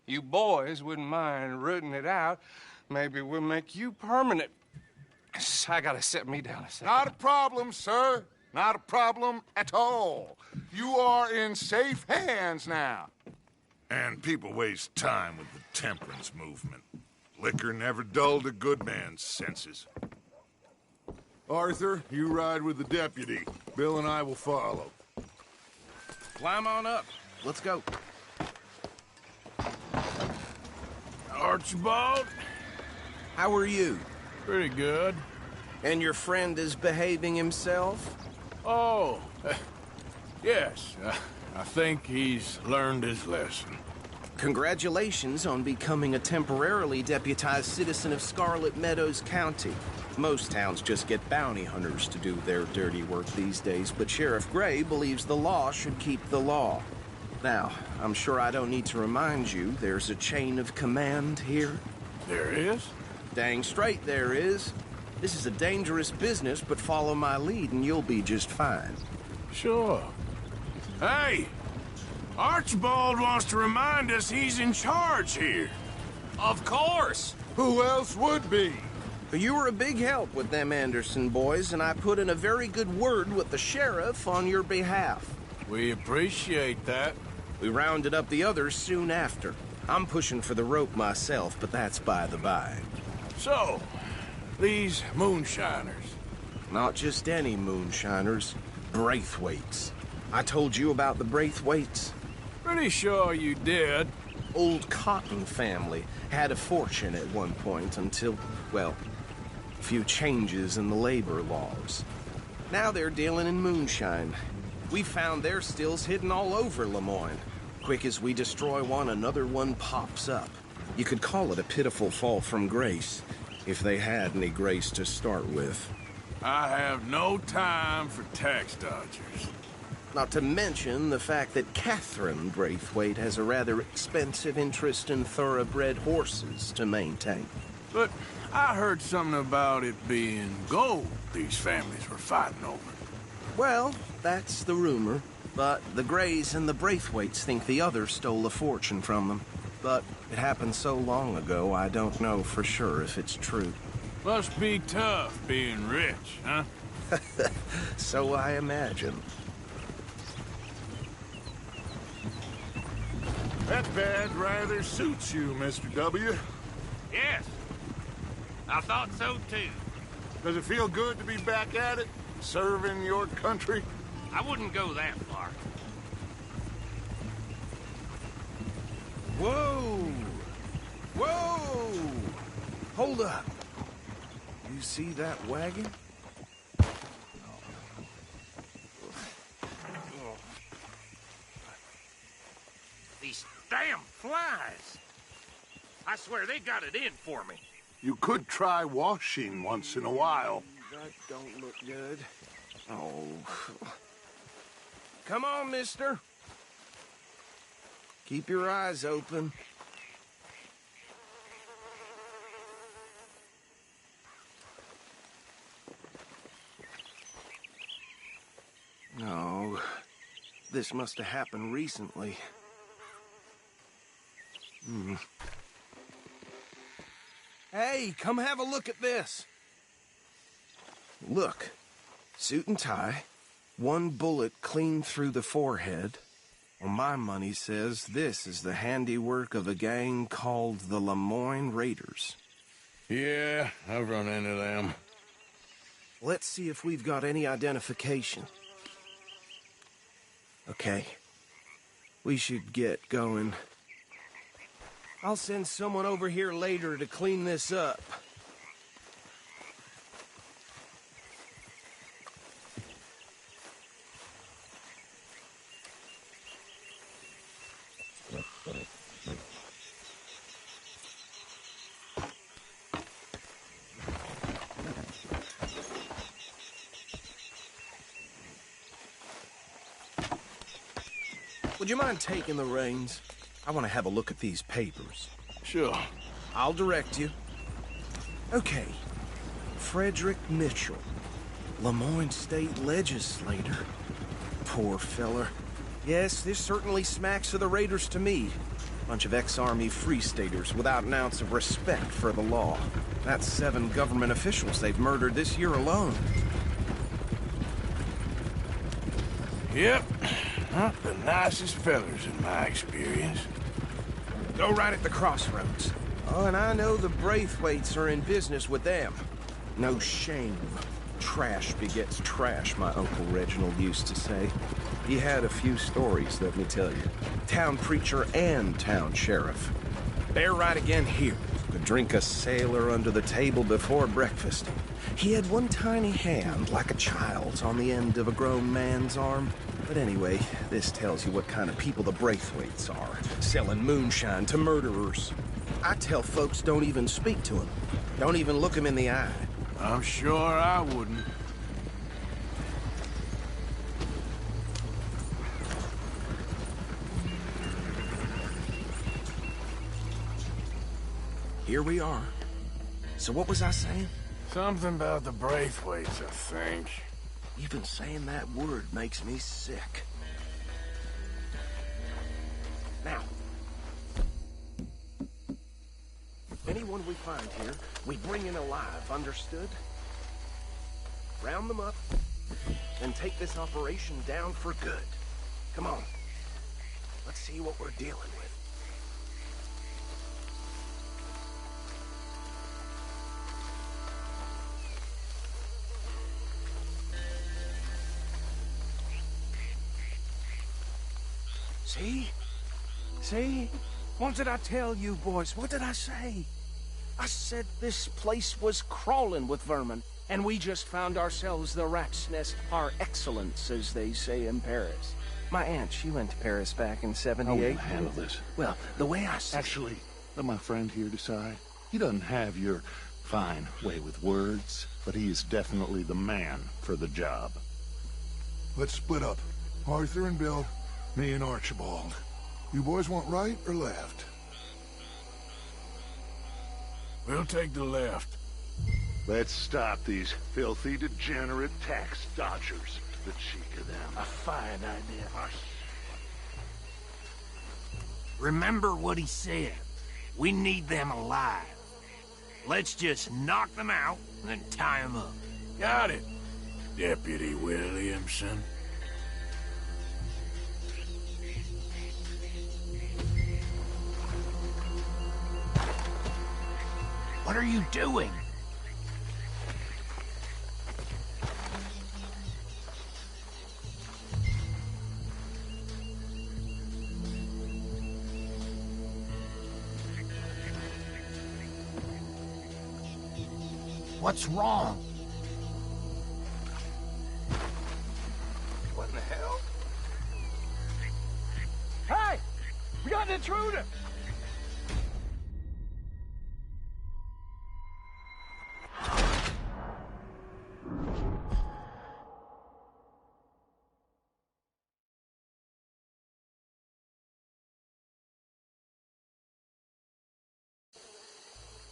You boys wouldn't mind rooting it out. Maybe we'll make you permanent. I gotta sit me down a second. Not a problem, sir. Not a problem at all. You are in safe hands now. And people waste time with the temperance movement. Liquor never dulled a good man's senses. Arthur, you ride with the deputy. Bill and I will follow. Climb on up. Let's go. Archibald? How are you? Pretty good. And your friend is behaving himself? Oh, yes. I think he's learned his lesson. Congratulations on becoming a temporarily deputized citizen of Scarlet Meadows County. Most towns just get bounty hunters to do their dirty work these days, but Sheriff Gray believes the law should keep the law. Now, I'm sure I don't need to remind you there's a chain of command here. There is? Dang straight there is. This is a dangerous business, but follow my lead and you'll be just fine. Sure. Hey! Archibald wants to remind us he's in charge here. Of course! Who else would be? You were a big help with them Anderson boys, and I put in a very good word with the sheriff on your behalf. We appreciate that. We rounded up the others soon after. I'm pushing for the rope myself, but that's by the by. So, these moonshiners. Not just any moonshiners. Braithwaites. I told you about the Braithwaites? Pretty sure you did. Old Cotton family had a fortune at one point until, well, a few changes in the labor laws. Now they're dealing in moonshine. We found their stills hidden all over Lemoyne. Quick as we destroy one, another one pops up. You could call it a pitiful fall from grace, if they had any grace to start with. I have no time for tax dodgers. Not to mention the fact that Catherine Braithwaite has a rather expensive interest in thoroughbred horses to maintain. But I heard something about it being gold these families were fighting over. Well, that's the rumor. But the Grays and the Braithwaites think the others stole a fortune from them. But it happened so long ago, I don't know for sure if it's true. Must be tough being rich, huh? So I imagine. That badge rather suits you, Mr. W. Yes. I thought so, too. Does it feel good to be back at it? Serving your country? I wouldn't go that far. Whoa! Whoa! Hold up. You see that wagon? These damn flies. I swear they got it in for me. You could try washing once in a while. That don't look good. Oh. Come on, mister. Keep your eyes open. No. This must have happened recently. Hey, come have a look at this. Look. Suit and tie. One bullet clean through the forehead. Well, my money says this is the handiwork of a gang called the Lemoyne Raiders. Yeah, I've run into them. Let's see if we've got any identification. Okay. We should get going. I'll send someone over here later to clean this up. Would you mind taking the reins? I want to have a look at these papers. Sure. I'll direct you. Okay. Frederick Mitchell, Lemoyne State Legislator. Poor feller. Yes, this certainly smacks of the Raiders to me. Bunch of ex-Army Free Staters without an ounce of respect for the law. That's 7 government officials they've murdered this year alone. Yep. Not the nicest fellers in my experience. Go right at the crossroads. Oh, and I know the Braithwaites are in business with them. No shame. Trash begets trash, my Uncle Reginald used to say. He had a few stories, let me tell you. Town preacher and town sheriff. Bear right again here. Could drink a sailor under the table before breakfast. He had one tiny hand, like a child's, on the end of a grown man's arm. But anyway, this tells you what kind of people the Braithwaites are. Selling moonshine to murderers. I tell folks don't even speak to him. Don't even look him in the eye. I'm sure I wouldn't. Here we are. So what was I saying? Something about the Braithwaites, I think. Even saying that word makes me sick. Now, anyone we find here, we bring in alive, understood? Round them up, and take this operation down for good. Come on. Let's see what we're dealing with. See? See? What did I tell you, boys? What did I say? I said this place was crawling with vermin, and we just found ourselves the rat's nest par excellence, as they say in Paris. My aunt, she went to Paris back in '78. How will you handle this? Well, the way I see Actually, let my friend here decide. He doesn't have your fine way with words, but he is definitely the man for the job. Let's split up. Arthur and Bill, me and Archibald. You boys want right or left? We'll take the left. Let's stop these filthy, degenerate tax dodgers. The cheek of them. A fine idea. Remember what he said. We need them alive. Let's just knock them out and then tie them up. Got it, Deputy Williamson. What are you doing? What's wrong? What in the hell? Hey! We got an intruder!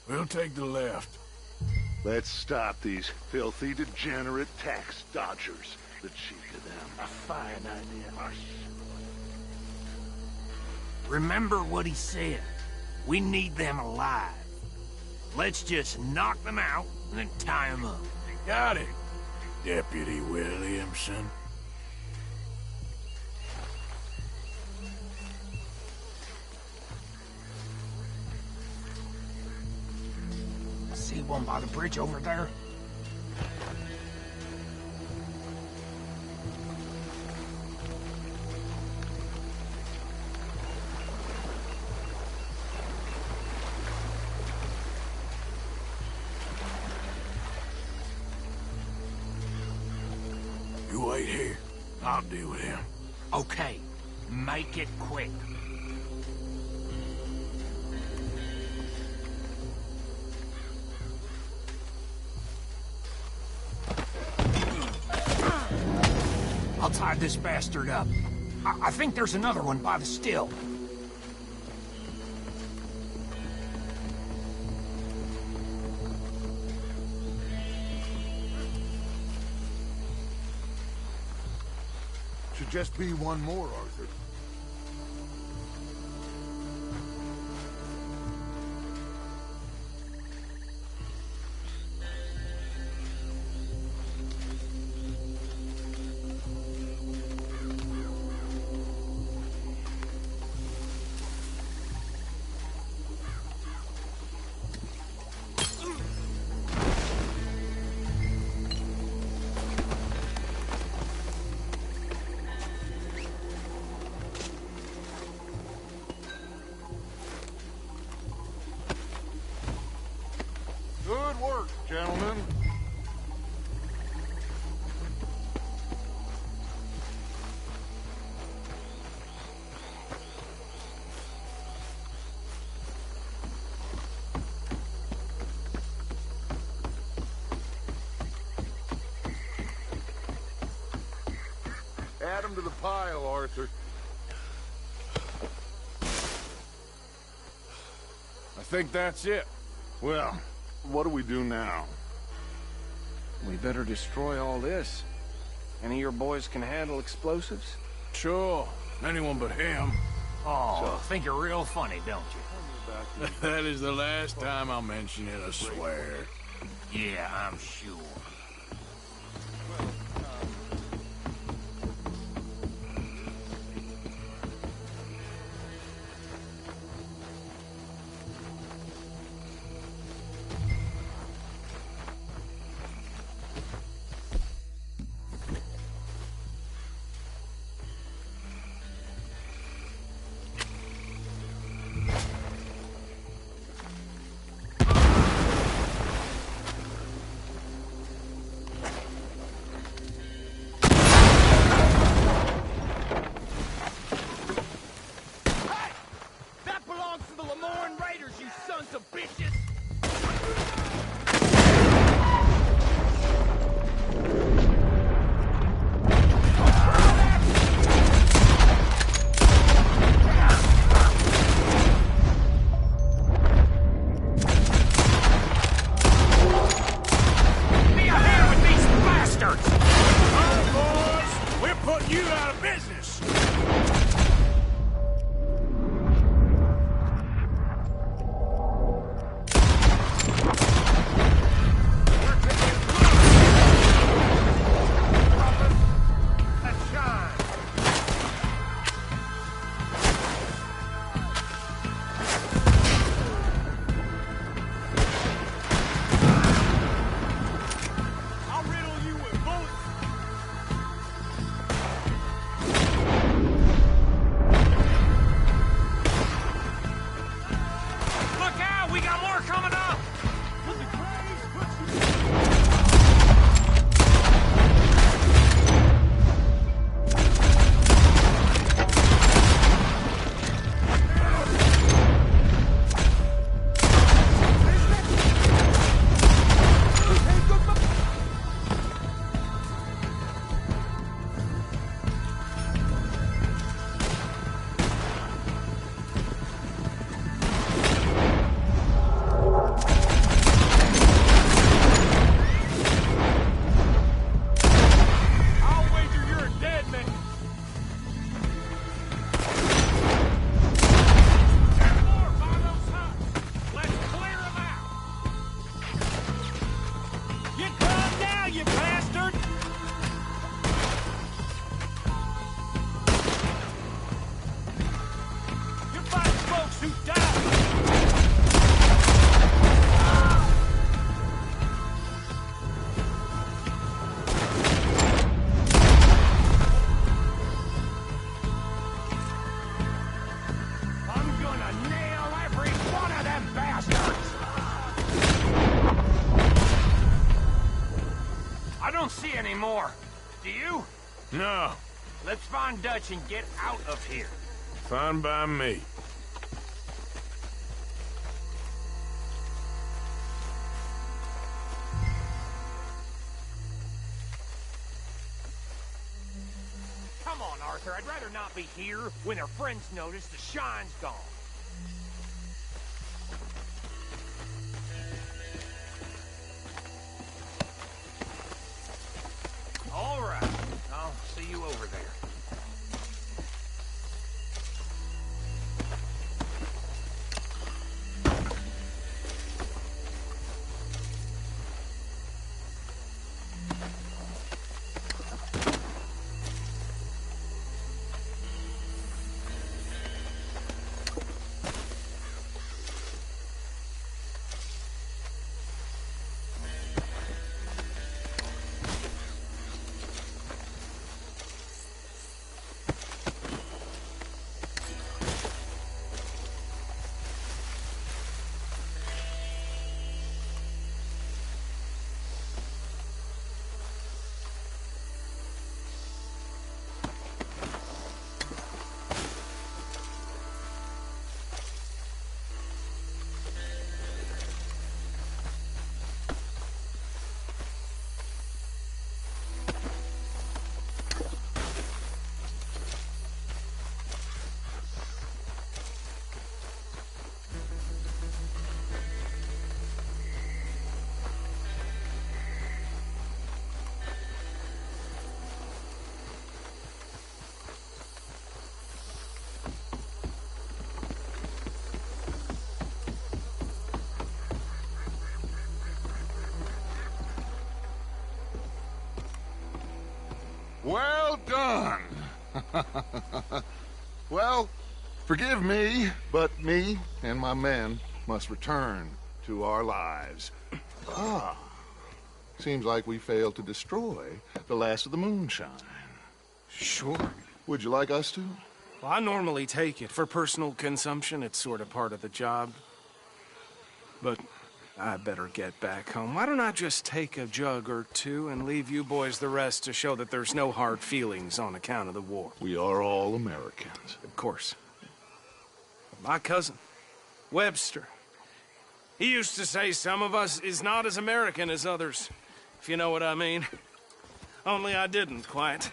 We'll take the left. Let's stop these filthy, degenerate tax dodgers. The cheek of them. A fine idea. Remember what he said. We need them alive. Let's just knock them out and then tie them up. Got it, Deputy Williamson. See one by the bridge over there? You wait here. I'll deal with him. Okay, make it quick. I'll tie this bastard up. I think there's another one by the still. Should just be one more, Arthur. Good work, gentlemen. Add them to the pile, Arthur. I think that's it. Well, what do we do now? We better destroy all this. Any of your boys can handle explosives? Sure. Anyone but him. Oh, think you're real funny, don't you? That is the last time I'll mention it, I swear. Yeah, I'm sure. No. Let's find Dutch and get out of here. Fine by me. Come on, Arthur. I'd rather not be here when their friends notice the shine's gone. All right. I'll see you over there. Well done. Well, forgive me, but me and my men must return to our lives. Ah, seems like we failed to destroy the last of the moonshine. Sure. Would you like us to? Well, I normally take it. For personal consumption, it's sort of part of the job. But I better get back home. Why don't I just take a jug or two and leave you boys the rest to show that there's no hard feelings on account of the war? We are all Americans. Of course. My cousin, Webster, he used to say some of us is not as American as others, if you know what I mean. Only I didn't quite.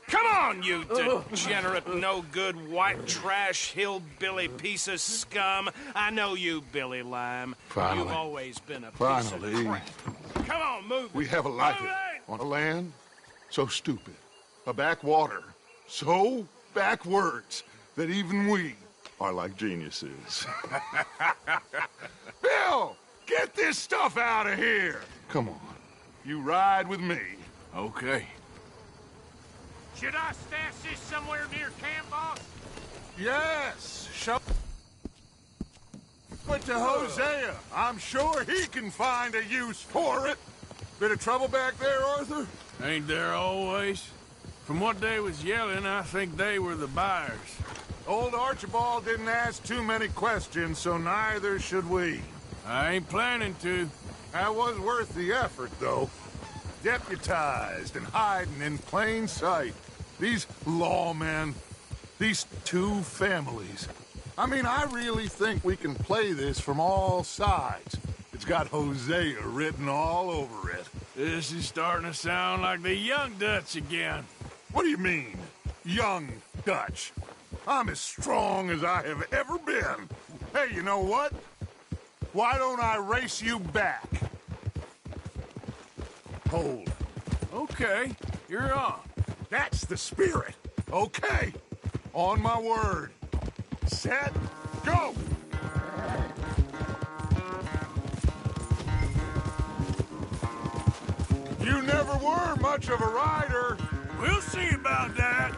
Come on, you degenerate, no-good, white trash, hillbilly piece of scum. I know you, Billy Lime. Finally. You've always been a piece Finally. of crap. Come on, move We it. have a life Move it! on a land so stupid, a backwater so backwards that even we are like geniuses. Bill, get this stuff out of here. Come on, you ride with me. Okay. Should I stash this somewhere near camp, boss? Yes, show it to Hosea. I'm sure he can find a use for it. Bit of trouble back there, Arthur? Ain't there always? From what they was yelling, I think they were the buyers. Old Archibald didn't ask too many questions, so neither should we. I ain't planning to. That was worth the effort, though. Deputized and hiding in plain sight. These lawmen, these two families. I mean, I really think we can play this from all sides. It's got Hosea written all over it. This is starting to sound like the young Dutch again. What do you mean, young Dutch? I'm as strong as I have ever been. Hey, you know what? Why don't I race you back? Hold. Okay, you're on. That's the spirit. Okay. On my word. Set. Go! You never were much of a rider. We'll see about that.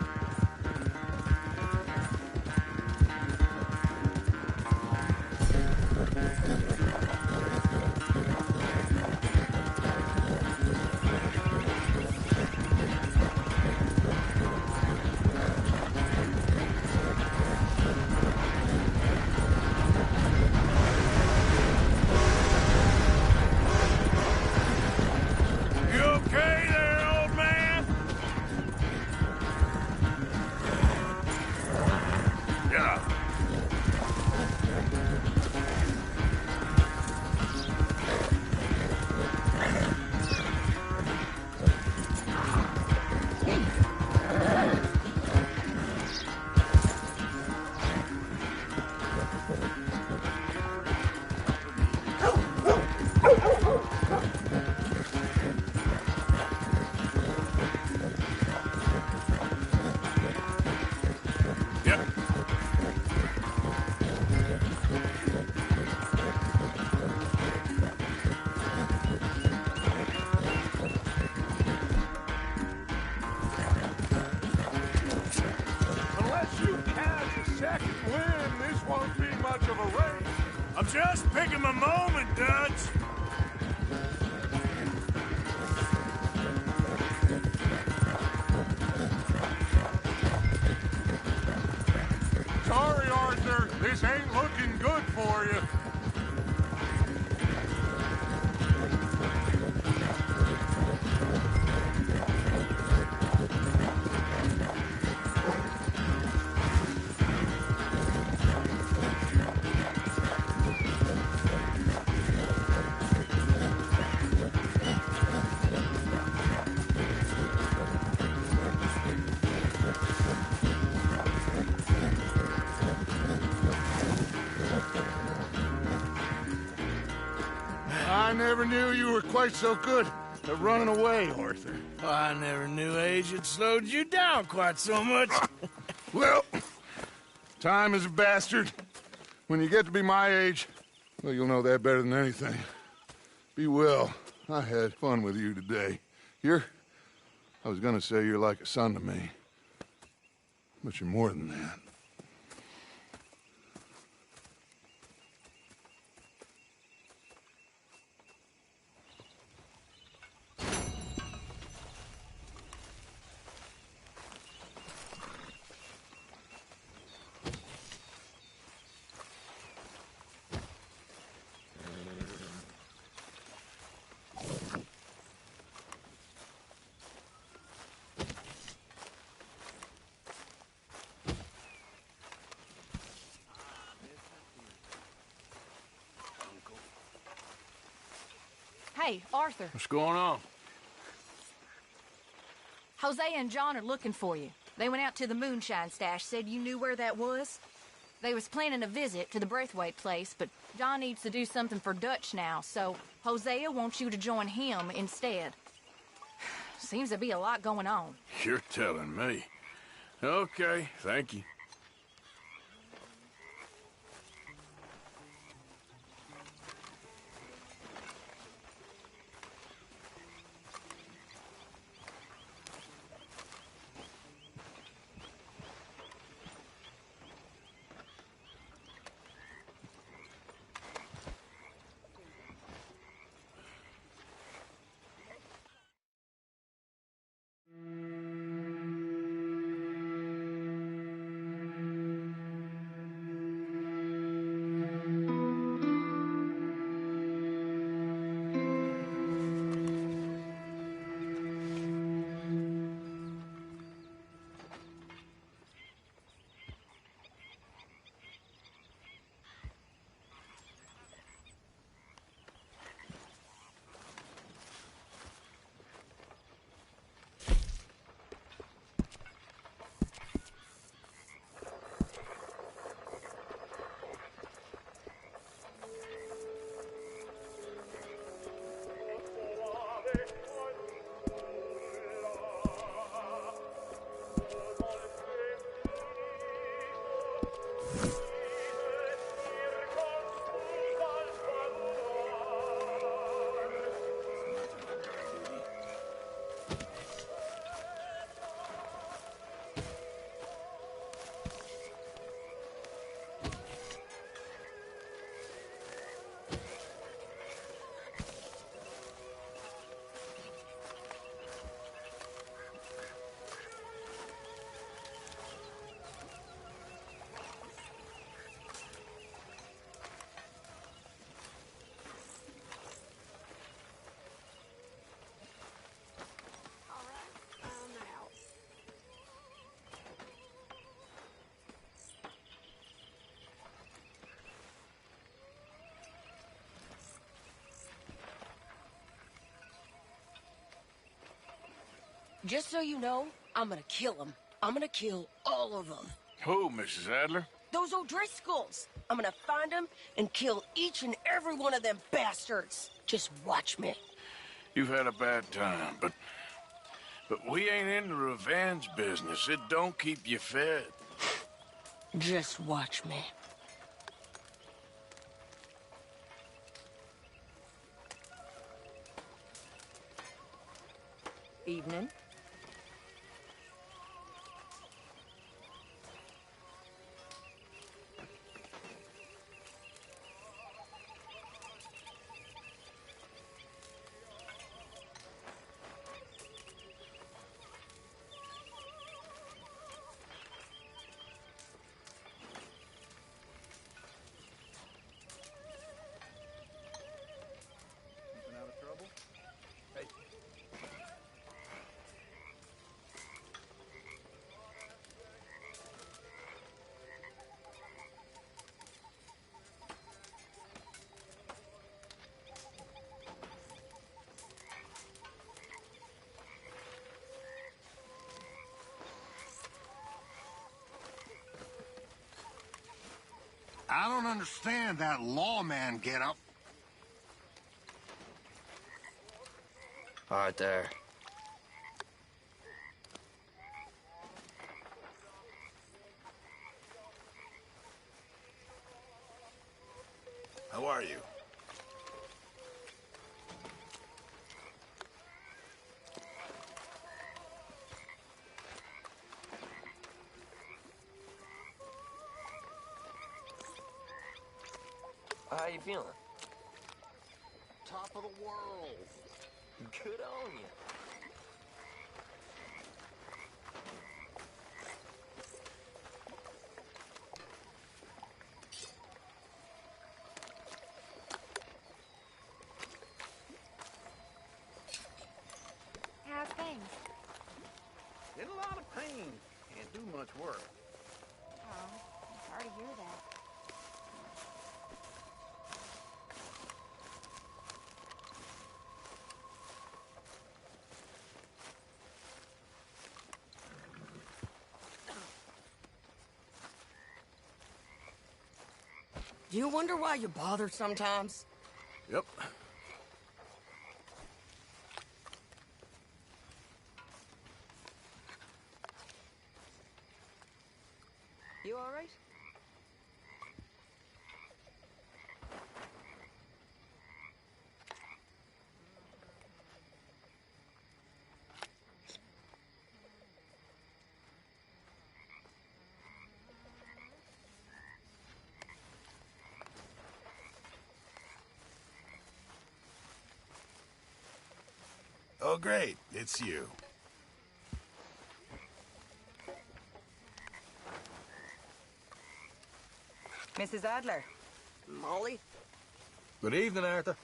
much of a race. I'm just picking my moment, Dutch. Sorry, Arthur. This ain't looking good for you. I never knew you were quite so good at running away, Arthur. I never knew age had slowed you down quite so much. Well, time is a bastard. When you get to be my age, well, you'll know that better than anything. Be well. I had fun with you today. I was gonna say you're like a son to me, but you're more than that. Hey, Arthur. What's going on? Jose and John are looking for you. They went out to the moonshine stash, said you knew where that was. They was planning a visit to the Braithwaite place, but John needs to do something for Dutch now, so Hosea wants you to join him instead. Seems to be a lot going on. You're telling me. Okay, thank you. Just so you know, I'm gonna kill them. I'm gonna kill all of them. Who, Mrs. Adler? Those O'Driscolls. I'm gonna find them and kill each and every one of them bastards. Just watch me. You've had a bad time, but we ain't in the revenge business. It don't keep you fed. Just watch me. Evening. I don't understand that lawman get-up. Arthur. How are you? How you feeling? Top of the world. Good on you. How's things? In a lot of pain. Can't do much work. Oh, sorry to hear that. Do you wonder why you're bothered sometimes? Yep. You all right? Oh, great. It's you. Mrs. Adler. Molly? Good evening, Arthur.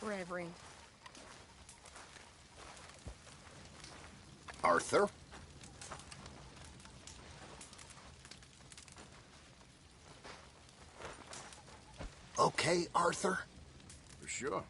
Reverend. Arthur? Okay, Arthur? For sure.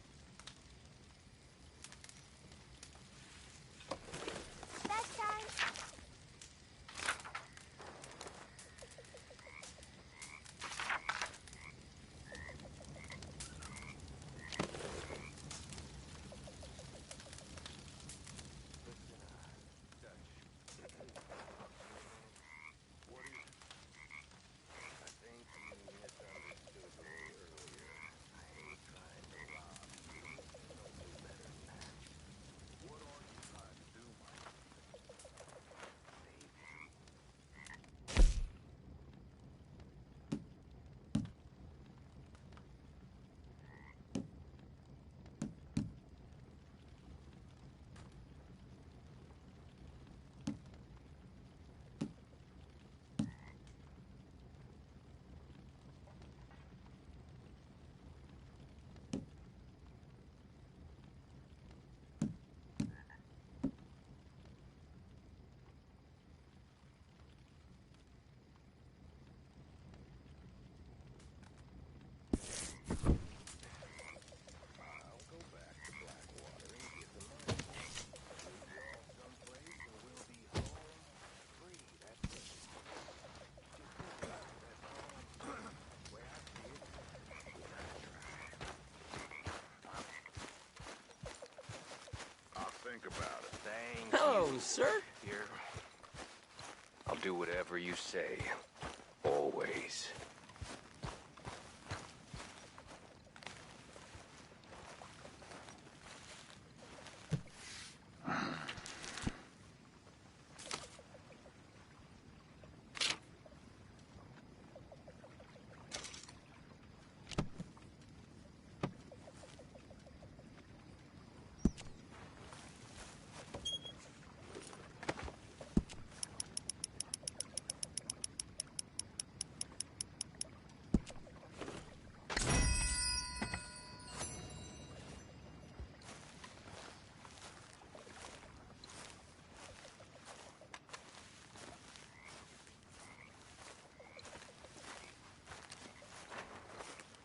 Think about it. Thank Hello, you. sir. Here. I'll do whatever you say. Always.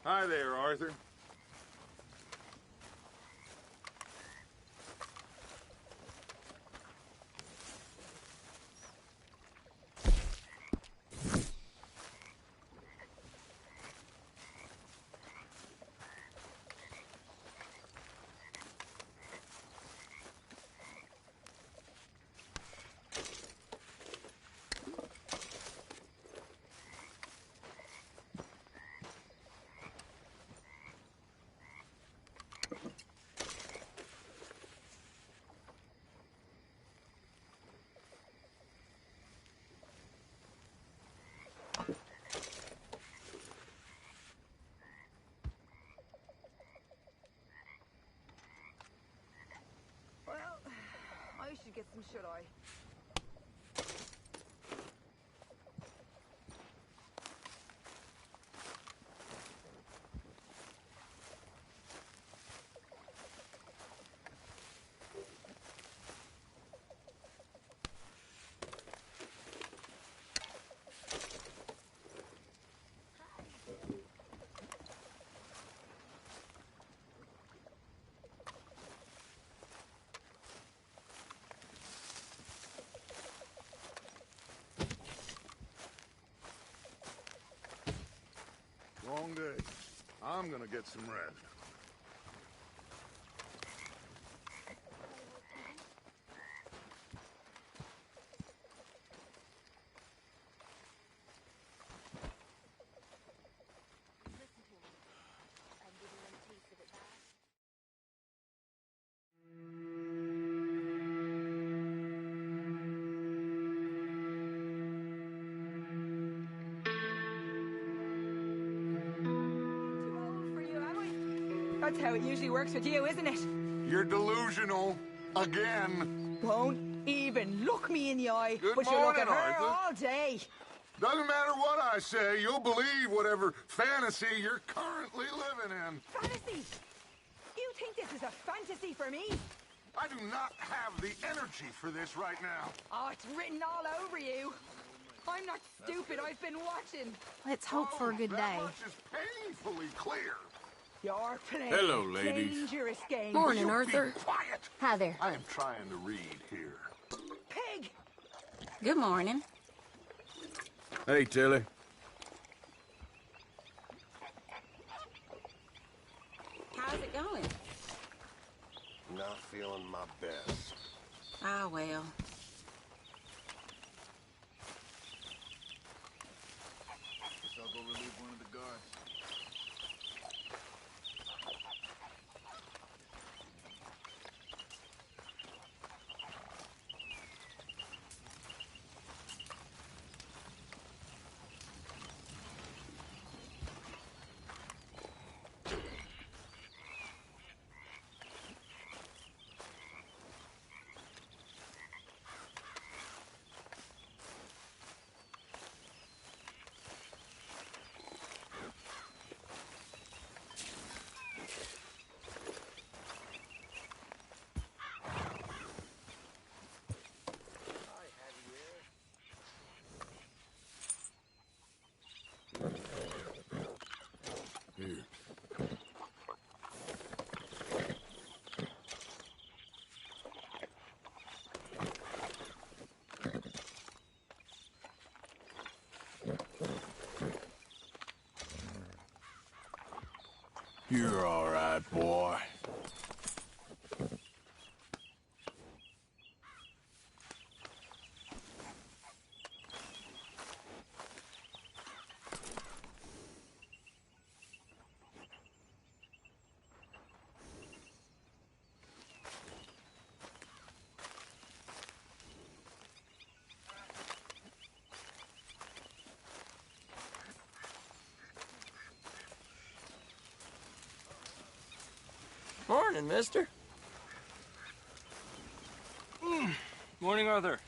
Hi there, Arthur. I should get some shut-eye. Long day. I'm gonna get some rest. That's how it usually works with you, isn't it? You're delusional. Again. Won't even look me in the eye. Good But you look at morning, her Arthur. all day. Doesn't matter what I say, you'll believe whatever fantasy you're currently living in. Fantasy? You think this is a fantasy for me? I do not have the energy for this right now. Oh, it's written all over you. I'm not stupid. I've been watching. Let's hope for a good that day. much is painfully clear. You're playing Hello, a ladies. dangerous game. Morning, You Arthur. Be quiet. Hi there. I am trying to read here. Pig! Good morning. Hey, Tilly. How's it going? Not feeling my best. Ah, well. Guess I'll go relieve one of the guards. Here. You're all right, boy. Morning, mister. Morning, Arthur.